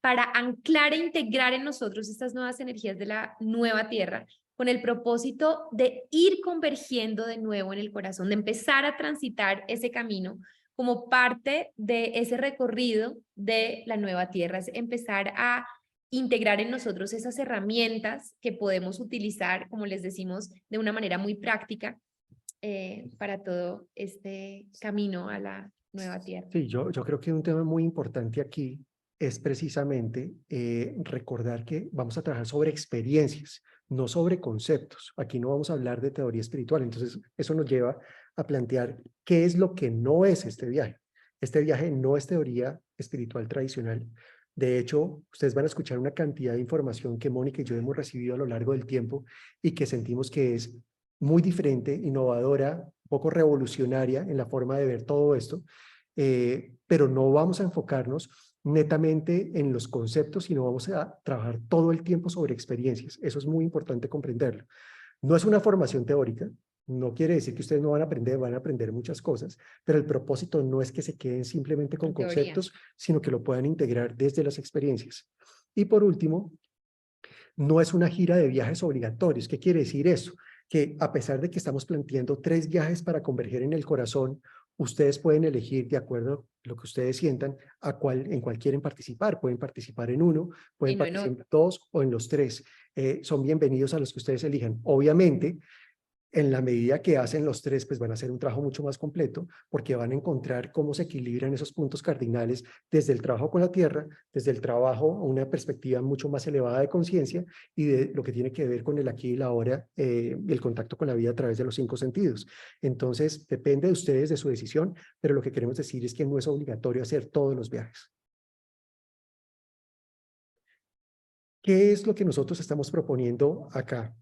para anclar e integrar en nosotros estas nuevas energías de la nueva tierra, con el propósito de ir convergiendo de nuevo en el corazón, de empezar a transitar ese camino como parte de ese recorrido de la nueva tierra, es empezar a integrar en nosotros esas herramientas que podemos utilizar, como les decimos, de una manera muy práctica para todo este camino a la nueva tierra. Sí, yo creo que un tema muy importante aquí es precisamente recordar que vamos a trabajar sobre experiencias, no sobre conceptos. Aquí no vamos a hablar de teoría espiritual. Entonces, eso nos lleva a plantear qué es lo que no es este viaje. Este viaje no es teoría espiritual tradicional. De hecho, ustedes van a escuchar una cantidad de información que Mónica y yo hemos recibido a lo largo del tiempo y que sentimos que es muy diferente, innovadora, un poco revolucionaria en la forma de ver todo esto. Pero no vamos a enfocarnos netamente en los conceptos, sino vamos a trabajar todo el tiempo sobre experiencias. Eso es muy importante comprenderlo. No es una formación teórica, no quiere decir que ustedes no van a aprender muchas cosas, pero el propósito no es que se queden simplemente con En teoría. conceptos, sino que lo puedan integrar desde las experiencias. Y por último, no es una gira de viajes obligatorios. ¿Qué quiere decir eso? Que a pesar de que estamos planteando 3 viajes para converger en el corazón, ustedes pueden elegir de acuerdo a lo que ustedes sientan en cuál quieren participar. Pueden participar en uno, pueden Y no en participar en otro. 2 o en los 3. Son bienvenidos a los que ustedes elijan. Obviamente, en la medida que hacen los 3, pues van a hacer un trabajo mucho más completo porque van a encontrar cómo se equilibran esos puntos cardinales desde el trabajo con la tierra, desde el trabajo a una perspectiva mucho más elevada de conciencia y de lo que tiene que ver con el aquí y la ahora, el contacto con la vida a través de los 5 sentidos. Entonces, depende de ustedes, de su decisión, pero lo que queremos decir es que no es obligatorio hacer todos los viajes. ¿Qué es lo que nosotros estamos proponiendo acá?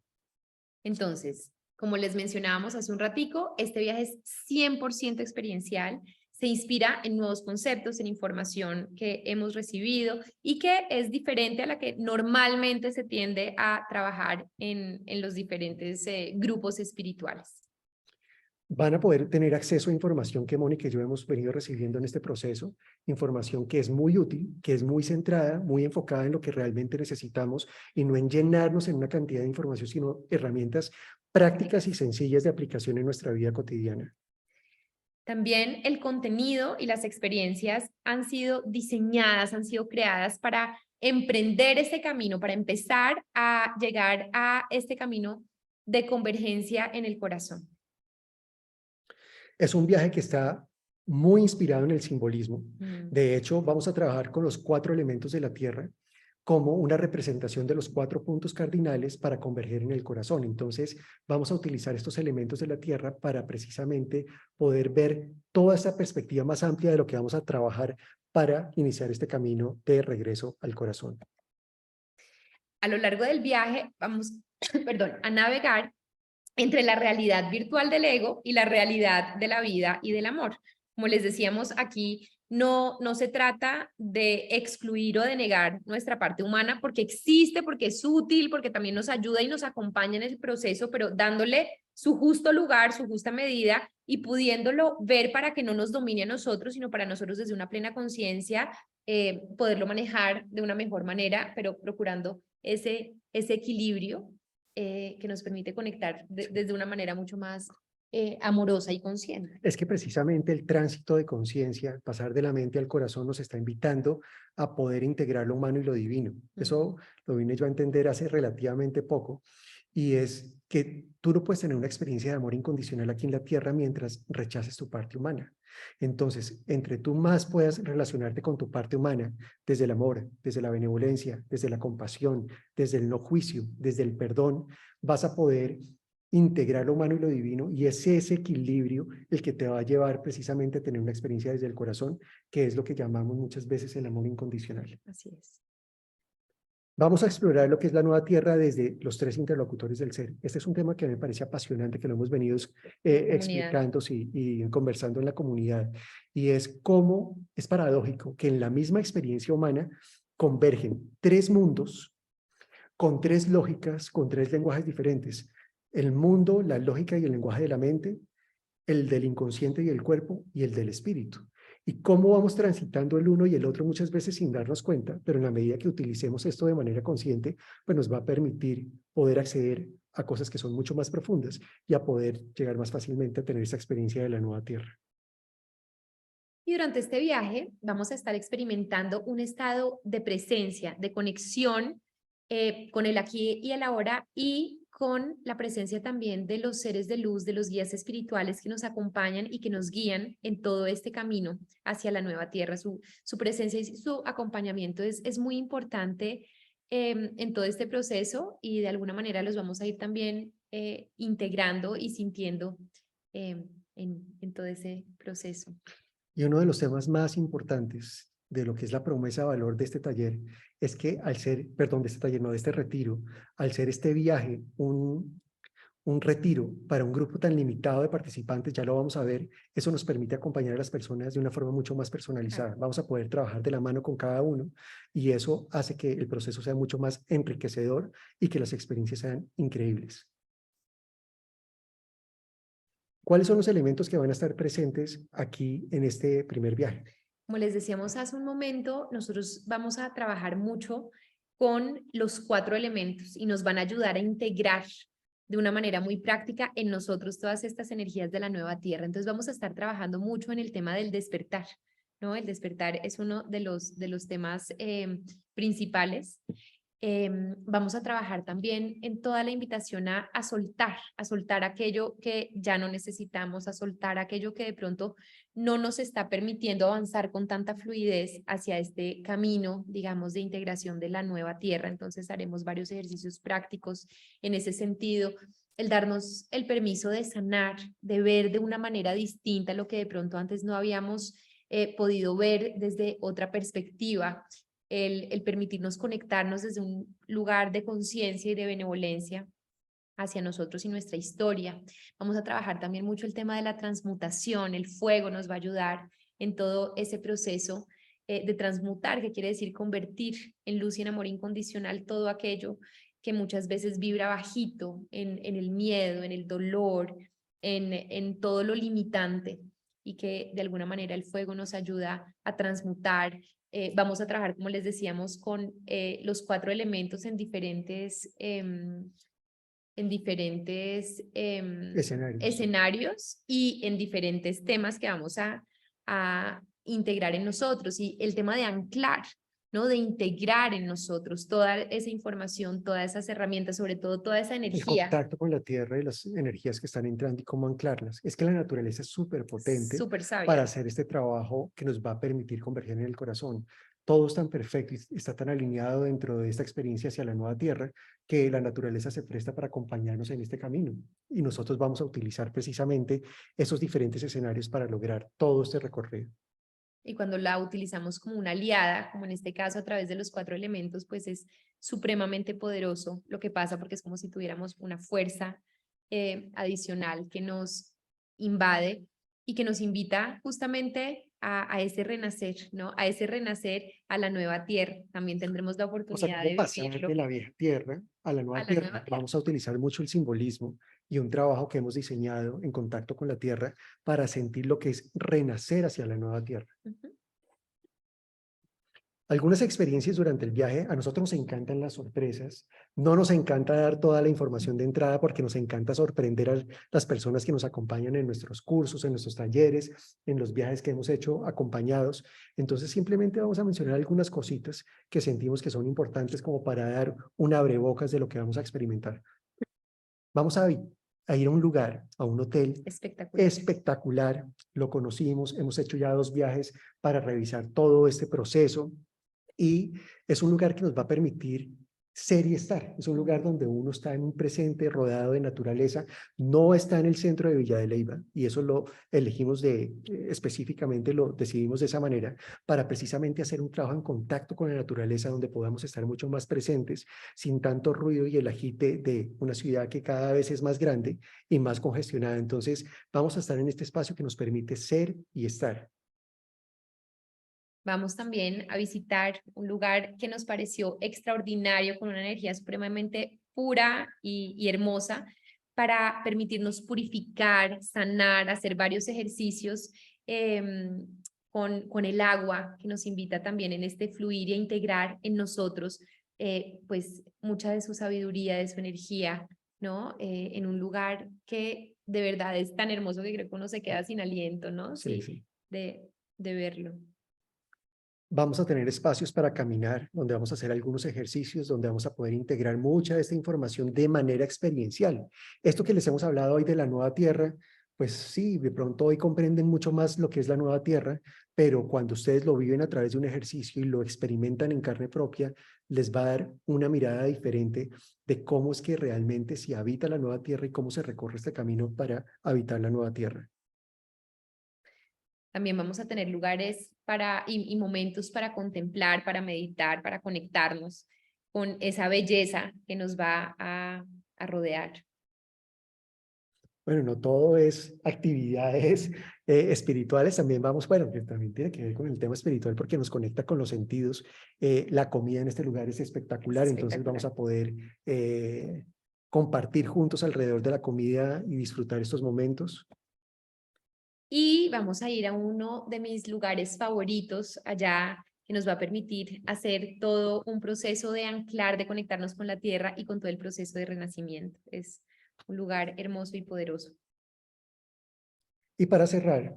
Entonces, como les mencionábamos hace un ratico, este viaje es 100% experiencial, se inspira en nuevos conceptos, en información que hemos recibido y que es diferente a la que normalmente se tiende a trabajar en los diferentes grupos espirituales. Van a poder tener acceso a información que Mónica y yo hemos venido recibiendo en este proceso, información que es muy útil, que es muy centrada, muy enfocada en lo que realmente necesitamos y no en llenarnos en una cantidad de información, sino herramientas prácticas y sencillas de aplicación en nuestra vida cotidiana. También el contenido y las experiencias han sido diseñadas, han sido creadas para emprender este camino, para empezar a llegar a este camino de convergencia en el corazón. Es un viaje que está muy inspirado en el simbolismo. De hecho, vamos a trabajar con los 4 elementos de la Tierra como una representación de los 4 puntos cardinales para converger en el corazón. Entonces, vamos a utilizar estos elementos de la Tierra para precisamente poder ver toda esta perspectiva más amplia de lo que vamos a trabajar para iniciar este camino de regreso al corazón. A lo largo del viaje vamos, perdón, a navegar entre la realidad virtual del ego y la realidad de la vida y del amor. Como les decíamos aquí, no se trata de excluir o de negar nuestra parte humana porque existe, porque es útil, porque también nos ayuda y nos acompaña en el proceso, pero dándole su justo lugar, su justa medida y pudiéndolo ver para que no nos domine a nosotros, sino para nosotros desde una plena conciencia, poderlo manejar de una mejor manera, pero procurando ese equilibrio que nos permite conectar desde una manera mucho más amorosa y consciente. Es que precisamente el tránsito de conciencia, pasar de la mente al corazón, nos está invitando a poder integrar lo humano y lo divino. Eso lo vine yo a entender hace relativamente poco, y es que tú no puedes tener una experiencia de amor incondicional aquí en la tierra mientras rechaces tu parte humana. Entonces, entre tú más puedas relacionarte con tu parte humana, desde el amor, desde la benevolencia, desde la compasión, desde el no juicio, desde el perdón, vas a poder integrar lo humano y lo divino, y es ese equilibrio el que te va a llevar precisamente a tener una experiencia desde el corazón, que es lo que llamamos muchas veces el amor incondicional. Así es. Vamos a explorar lo que es la nueva tierra desde los tres interlocutores del ser. Este es un tema que me parece apasionante, que lo hemos venido explicando y conversando en la comunidad, y es cómo es paradójico que en la misma experiencia humana convergen tres mundos con tres lógicas, con tres lenguajes diferentes. El mundo, la lógica y el lenguaje de la mente, el del inconsciente y el cuerpo, y el del espíritu. Y cómo vamos transitando el uno y el otro muchas veces sin darnos cuenta, pero en la medida que utilicemos esto de manera consciente, pues nos va a permitir poder acceder a cosas que son mucho más profundas y a poder llegar más fácilmente a tener esa experiencia de la nueva tierra. Y durante este viaje vamos a estar experimentando un estado de presencia, de conexión con el aquí y el ahora, y con la presencia también de los seres de luz, de los guías espirituales que nos acompañan y que nos guían en todo este camino hacia la nueva tierra. Su presencia y su acompañamiento es muy importante en todo este proceso, y de alguna manera los vamos a ir también integrando y sintiendo en todo ese proceso. Y uno de los temas más importantes de lo que es la promesa de valor de este taller es que al ser, perdón, de este taller, no, de este retiro, al ser este viaje un retiro para un grupo tan limitado de participantes, ya lo vamos a ver, eso nos permite acompañar a las personas de una forma mucho más personalizada. Vamos a poder trabajar de la mano con cada uno, y eso hace que el proceso sea mucho más enriquecedor y que las experiencias sean increíbles. ¿Cuáles son los elementos que van a estar presentes aquí en este primer viaje? Como les decíamos hace un momento, nosotros vamos a trabajar mucho con los 4 elementos y nos van a ayudar a integrar de una manera muy práctica en nosotros todas estas energías de la nueva tierra. Entonces vamos a estar trabajando mucho en el tema del despertar, ¿no? El despertar es uno de los temas principales. Vamos a trabajar también en toda la invitación a soltar aquello que ya no necesitamos, a soltar aquello que de pronto no nos está permitiendo avanzar con tanta fluidez hacia este camino, digamos, de integración de la nueva tierra. Entonces haremos varios ejercicios prácticos en ese sentido, el darnos el permiso de sanar, de ver de una manera distinta lo que de pronto antes no habíamos podido ver desde otra perspectiva. El permitirnos conectarnos desde un lugar de conciencia y de benevolencia hacia nosotros y nuestra historia. Vamos a trabajar también mucho el tema de la transmutación. El fuego nos va a ayudar en todo ese proceso de transmutar, que quiere decir convertir en luz y en amor incondicional todo aquello que muchas veces vibra bajito, en el miedo, en el dolor, en todo lo limitante, y que de alguna manera el fuego nos ayuda a transmutar. Vamos a trabajar, como les decíamos, con los 4 elementos en diferentes Escenarios. escenarios y en diferentes temas que vamos a integrar en nosotros. Y el tema de anclar, ¿no? De integrar en nosotros toda esa información, todas esas herramientas, sobre todo toda esa El energía. contacto con la tierra y las energías que están entrando y cómo anclarlas. Es que la naturaleza es súper potente Súper para sabia. hacer este trabajo que nos va a permitir converger en el corazón. Todo es tan perfecto y está tan alineado dentro de esta experiencia hacia la nueva tierra, que la naturaleza se presta para acompañarnos en este camino. Y nosotros vamos a utilizar precisamente esos diferentes escenarios para lograr todo este recorrido. Y cuando la utilizamos como una aliada, como en este caso a través de los 4 elementos, pues es supremamente poderoso lo que pasa, porque es como si tuviéramos una fuerza adicional que nos invade y que nos invita justamente a ese renacer, ¿no? A ese renacer a la nueva tierra. También tendremos la O sea, oportunidad cómo de pasar vivirlo de la vieja tierra a la a nueva la tierra. nueva tierra. Vamos a utilizar mucho el simbolismo y un trabajo que hemos diseñado en contacto con la tierra para sentir lo que es renacer hacia la nueva tierra. Ujú. Algunas experiencias durante el viaje, a nosotros nos encantan las sorpresas, no nos encanta dar toda la información de entrada porque nos encanta sorprender a las personas que nos acompañan en nuestros cursos, en nuestros talleres, en los viajes que hemos hecho acompañados. Entonces simplemente vamos a mencionar algunas cositas que sentimos que son importantes como para dar un abrebocas de lo que vamos a experimentar. Vamos a ir a un lugar, a un hotel Espectacular. espectacular, lo conocimos, hemos hecho ya 2 viajes para revisar todo este proceso y es un lugar que nos va a permitir ser y estar. Es un lugar donde uno está en un presente rodeado de naturaleza, no está en el centro de Villa de Leyva y eso lo elegimos específicamente, lo decidimos de esa manera para precisamente hacer un trabajo en contacto con la naturaleza donde podamos estar mucho más presentes sin tanto ruido y el agite de una ciudad que cada vez es más grande y más congestionada. Entonces vamos a estar en este espacio que nos permite ser y estar. Vamos también a visitar un lugar que nos pareció extraordinario, con una energía supremamente pura y hermosa, para permitirnos purificar, sanar, hacer varios ejercicios con el agua, que nos invita también en este fluir y a integrar en nosotros pues mucha de su sabiduría, de su energía, ¿no? En un lugar que de verdad es tan hermoso que creo que uno se queda sin aliento, ¿no? Sí, Sí, sí. de verlo. Vamos a tener espacios para caminar, donde vamos a hacer algunos ejercicios, donde vamos a poder integrar mucha de esta información de manera experiencial. Esto que les hemos hablado hoy de la nueva tierra, pues sí, de pronto hoy comprenden mucho más lo que es la nueva tierra, pero cuando ustedes lo viven a través de un ejercicio y lo experimentan en carne propia, les va a dar una mirada diferente de cómo es que realmente se habita la nueva tierra y cómo se recorre este camino para habitar la nueva tierra. También vamos a tener lugares y momentos para contemplar, para meditar, para conectarnos con esa belleza que nos va a rodear. Bueno, no todo es actividades espirituales, también vamos, bueno, que también tiene que ver con el tema espiritual porque nos conecta con los sentidos. La comida en este lugar es Es espectacular, entonces vamos espectacular. a poder compartir juntos alrededor de la comida y disfrutar estos momentos. Y vamos a ir a uno de mis lugares favoritos allá, que nos va a permitir hacer todo un proceso de anclar, de conectarnos con la tierra y con todo el proceso de renacimiento. Es un lugar hermoso y poderoso. Y para cerrar,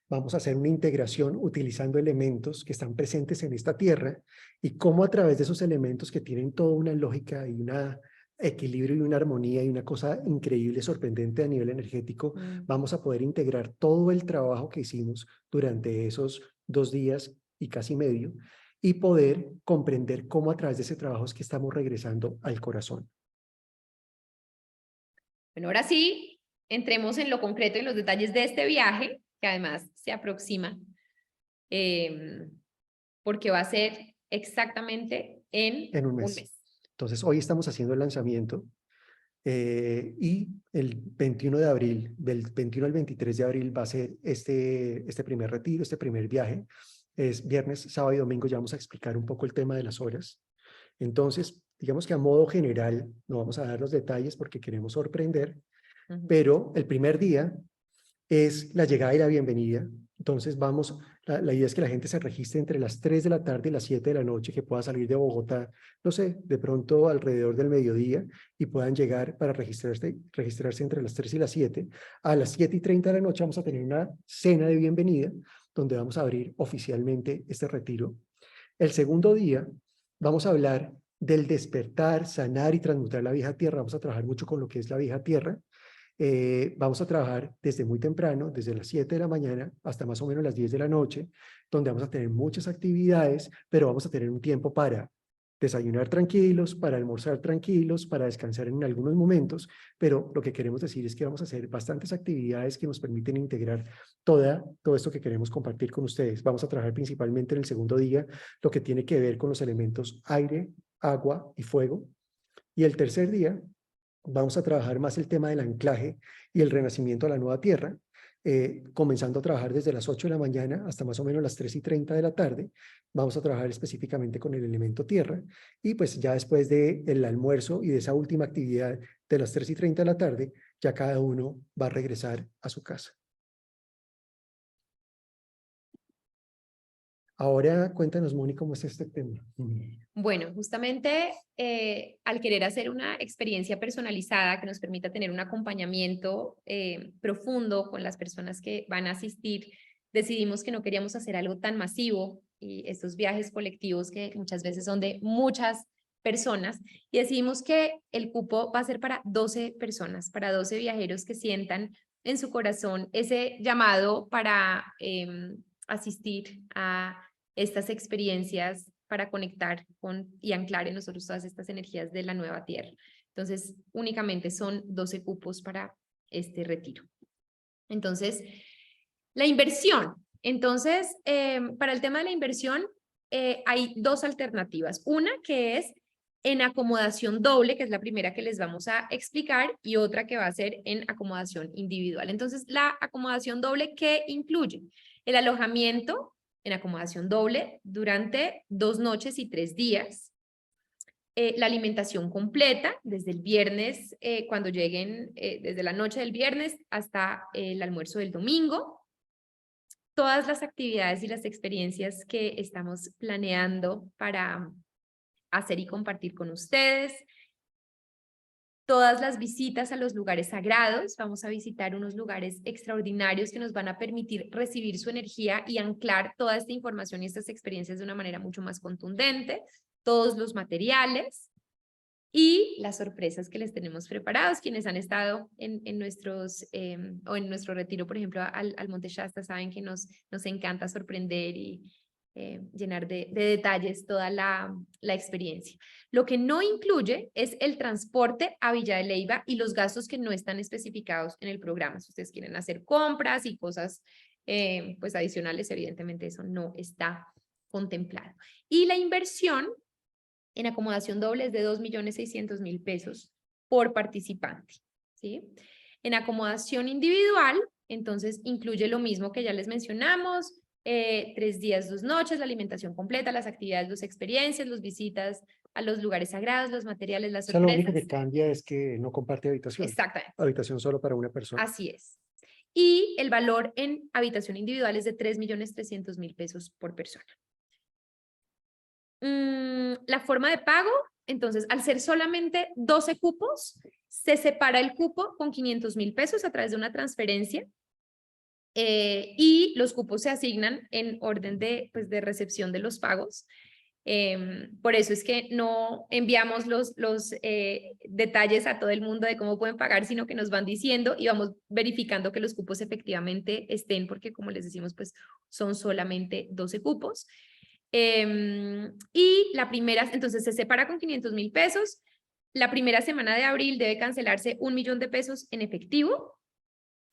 vamos a hacer una integración utilizando elementos que están presentes en esta tierra y cómo a través de esos elementos que tienen toda una lógica y un equilibrio y una armonía y una cosa increíble, sorprendente a nivel energético, vamos a poder integrar todo el trabajo que hicimos durante esos 2 días y casi medio y poder comprender cómo a través de ese trabajo es que estamos regresando al corazón. Bueno, ahora sí, entremos en lo concreto y los detalles de este viaje, que además se aproxima, porque va a ser exactamente en En un un mes. mes. Entonces, hoy estamos haciendo el lanzamiento y el 21 de abril, del 21 al 23 de abril va a ser este primer retiro, este primer viaje. Es viernes, sábado y domingo, ya vamos a explicar un poco el tema de las horas. Entonces, digamos que a modo general, no vamos a dar los detalles porque queremos sorprender, pero el primer día es la llegada y la bienvenida. Entonces la idea es que la gente se registre entre las 3 de la tarde y las 7 de la noche, que pueda salir de Bogotá, no sé, de pronto alrededor del mediodía y puedan llegar para registrarse entre las 3 y las 7. A las 7:30 de la noche vamos a tener una cena de bienvenida donde vamos a abrir oficialmente este retiro. El segundo día vamos a hablar del despertar, sanar y transmutar la vieja tierra. Vamos a trabajar mucho con lo que es la vieja tierra. Vamos a trabajar desde muy temprano, desde las 7 de la mañana hasta más o menos las 10 de la noche, donde vamos a tener muchas actividades, pero vamos a tener un tiempo para desayunar tranquilos, para almorzar tranquilos, para descansar en algunos momentos, pero lo que queremos decir es que vamos a hacer bastantes actividades que nos permiten integrar todo esto que queremos compartir con ustedes. Vamos a trabajar principalmente en el segundo día lo que tiene que ver con los elementos aire, agua y fuego. Y el tercer día Vamos a trabajar más el tema del anclaje y el renacimiento a la nueva tierra, comenzando a trabajar desde las 8 de la mañana hasta más o menos las 3:30 de la tarde. Vamos a trabajar específicamente con el elemento tierra y pues ya después del almuerzo y de esa última actividad de las 3:30 de la tarde, ya cada uno va a regresar a su casa. Ahora cuéntanos, Moni, cómo es este tema. Bueno, justamente al querer hacer una experiencia personalizada que nos permita tener un acompañamiento profundo con las personas que van a asistir, decidimos que no queríamos hacer algo tan masivo y estos viajes colectivos que muchas veces son de muchas personas, y decidimos que el cupo va a ser para 12 personas, para 12 viajeros que sientan en su corazón ese llamado para asistir a estas experiencias para conectar con y anclar en nosotros todas estas energías de la nueva tierra. Entonces, únicamente son 12 cupos para este retiro. Entonces, la inversión. Entonces, para el tema de la inversión, hay dos alternativas. Una que es en acomodación doble, que es la primera que les vamos a explicar, y otra que va a ser en acomodación individual. Entonces, la acomodación doble, ¿qué incluye? El alojamiento en acomodación doble durante 2 noches y 3 días. La alimentación completa desde el viernes, cuando lleguen, desde la noche del viernes hasta el almuerzo del domingo. Todas las actividades y las experiencias que estamos planeando para hacer y compartir con ustedes. Todas las visitas a los lugares sagrados. Vamos a visitar unos lugares extraordinarios que nos van a permitir recibir su energía y anclar toda esta información y estas experiencias de una manera mucho más contundente. Todos los materiales y las sorpresas que les tenemos preparados. Quienes han estado en nuestros, o en nuestro retiro, por ejemplo, al Monte Shasta, saben que nos encanta sorprender y llenar de detalles toda la experiencia. Lo que no incluye es el transporte a Villa de Leyva y los gastos que no están especificados en el programa. Si ustedes quieren hacer compras y cosas pues adicionales, evidentemente eso no está contemplado. Y la inversión en acomodación doble es de 2.600.000 pesos por participante, ¿sí? En acomodación individual, entonces incluye lo mismo que ya les mencionamos, 3 días, 2 noches, la alimentación completa, las actividades, las experiencias, las visitas a los lugares sagrados, los materiales, las O sea, lo único sorpresas. que cambia es que no comparte habitación. Exactamente. Habitación solo para una persona. Así es. Y el valor en habitación individual es de 3.300.000 pesos por persona. La forma de pago, entonces, al ser solamente 12 cupos, se separa el cupo con 500.000 pesos a través de una transferencia y los cupos se asignan en orden de, pues, de recepción de los pagos. Por eso es que no enviamos los detalles a todo el mundo de cómo pueden pagar, sino que nos van diciendo y vamos verificando que los cupos efectivamente estén, porque como les decimos, pues son solamente 12 cupos. Y la primera, entonces se separa con 500.000 pesos. La primera semana de abril debe cancelarse 1.000.000 de pesos en efectivo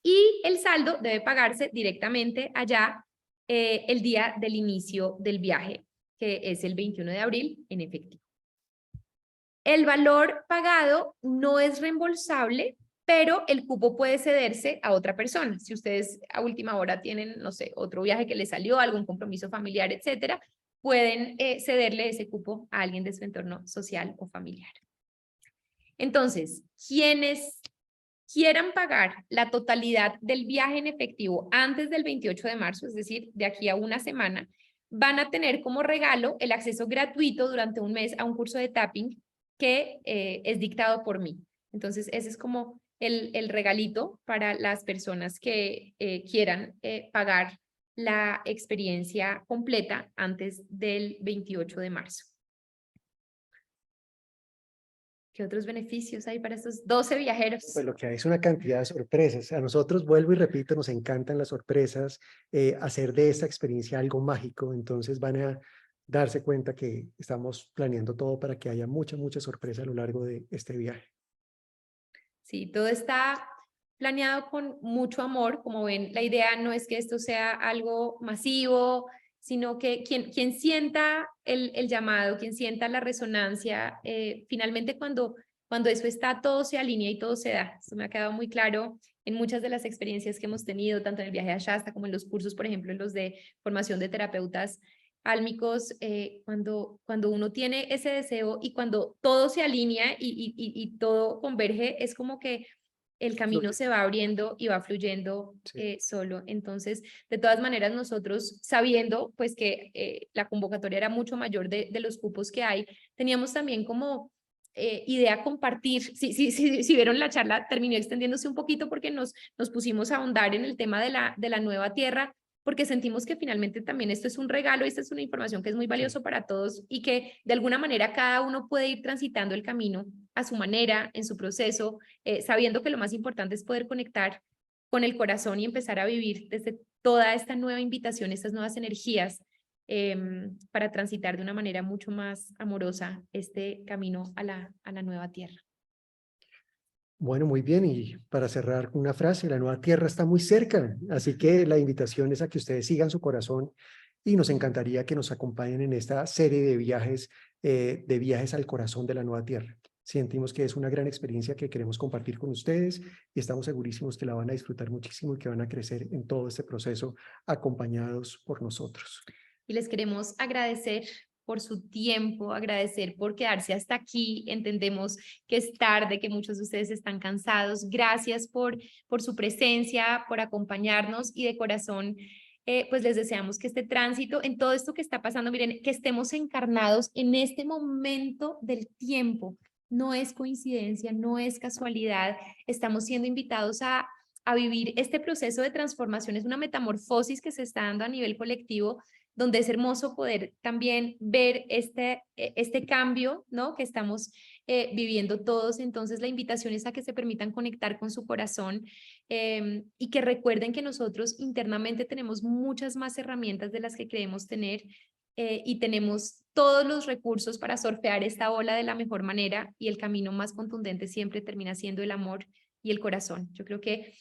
y el saldo debe pagarse directamente allá el día del inicio del viaje, que es el 21 de abril en efectivo. El valor pagado no es reembolsable, pero el cupo puede cederse a otra persona. Si ustedes a última hora tienen, no sé, otro viaje que les salió, algún compromiso familiar, etcétera, pueden cederle ese cupo a alguien de su entorno social o familiar. Entonces, quienes quieran pagar la totalidad del viaje en efectivo antes del 28 de marzo, es decir, de aquí a una semana, van a tener como regalo el acceso gratuito durante un mes a un curso de tapping que es dictado por mí. Entonces, ese es como el regalito para las personas que quieran pagar la experiencia completa antes del 28 de marzo. ¿Qué otros beneficios hay para estos 12 viajeros? Pues lo que hay es una cantidad de sorpresas. A nosotros, vuelvo y repito, nos encantan las sorpresas, hacer de esta experiencia algo mágico. Entonces van a darse cuenta que estamos planeando todo para que haya mucha sorpresa a lo largo de este viaje. Sí, todo está planeado con mucho amor. Como ven, la idea no es que esto sea algo masivo, sino que quien sienta el llamado, quien sienta la resonancia, finalmente cuando Cuando eso está, todo se alinea y todo se da. Esto me ha quedado muy claro en muchas de las experiencias que hemos tenido, tanto en el viaje a Shasta como en los cursos, por ejemplo, en los de formación de terapeutas álmicos, cuando uno tiene ese deseo y cuando todo se alinea y todo converge, es como que el camino Fluye. se va abriendo y va fluyendo Sí. solo. Entonces, de todas maneras, nosotros sabiendo pues que la convocatoria era mucho mayor de los cupos que hay, teníamos también como idea compartir. Si vieron la charla, terminó extendiéndose un poquito porque nos pusimos a ahondar en el tema de la nueva tierra, porque sentimos que finalmente también esto es un regalo y esta es una información que es muy Sí. valioso para todos y que de alguna manera cada uno puede ir transitando el camino a su manera, en su proceso, sabiendo que lo más importante es poder conectar con el corazón y empezar a vivir desde toda esta nueva invitación, estas nuevas energías, para transitar de una manera mucho más amorosa este camino a la nueva tierra. Bueno, muy bien. Y para cerrar con una frase, la nueva tierra está muy cerca, así que la invitación es a que ustedes sigan su corazón y nos encantaría que nos acompañen en esta serie de viajes al corazón de la nueva tierra. Sentimos que es una gran experiencia que queremos compartir con ustedes y estamos segurísimos que la van a disfrutar muchísimo y que van a crecer en todo este proceso acompañados por nosotros. Y les queremos agradecer por su tiempo, agradecer por quedarse hasta aquí. Entendemos que es tarde, que muchos de ustedes están cansados. Gracias por su presencia, por acompañarnos y de corazón, pues les deseamos que este tránsito, en todo esto que está pasando, miren, que estemos encarnados en este momento del tiempo. No es coincidencia, no es casualidad. Estamos siendo invitados a vivir este proceso de transformación. Es una metamorfosis que se está dando a nivel colectivo, donde es hermoso poder también ver este cambio, ¿no? Que estamos viviendo todos. Entonces, la invitación es a que se permitan conectar con su corazón, y que recuerden que nosotros internamente tenemos muchas más herramientas de las que creemos tener, y tenemos todos los recursos para surfear esta ola de la mejor manera, y el camino más contundente siempre termina siendo el amor y el corazón. Yo creo que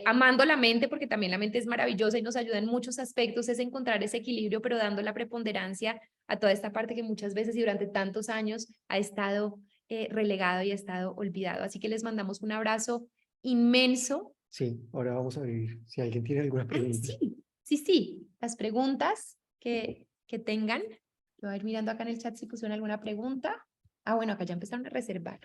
amando la mente, porque también la mente es maravillosa y nos ayuda en muchos aspectos, es encontrar ese equilibrio, pero dando la preponderancia a toda esta parte que muchas veces y durante tantos años ha estado relegado y ha estado olvidado. Así que les mandamos un abrazo inmenso. Sí, ahora vamos a vivir. Si alguien tiene alguna pregunta. Sí, las preguntas que tengan. Yo voy a ir mirando acá en el chat si pusieron alguna pregunta. Ah, bueno, acá ya empezaron a reservar.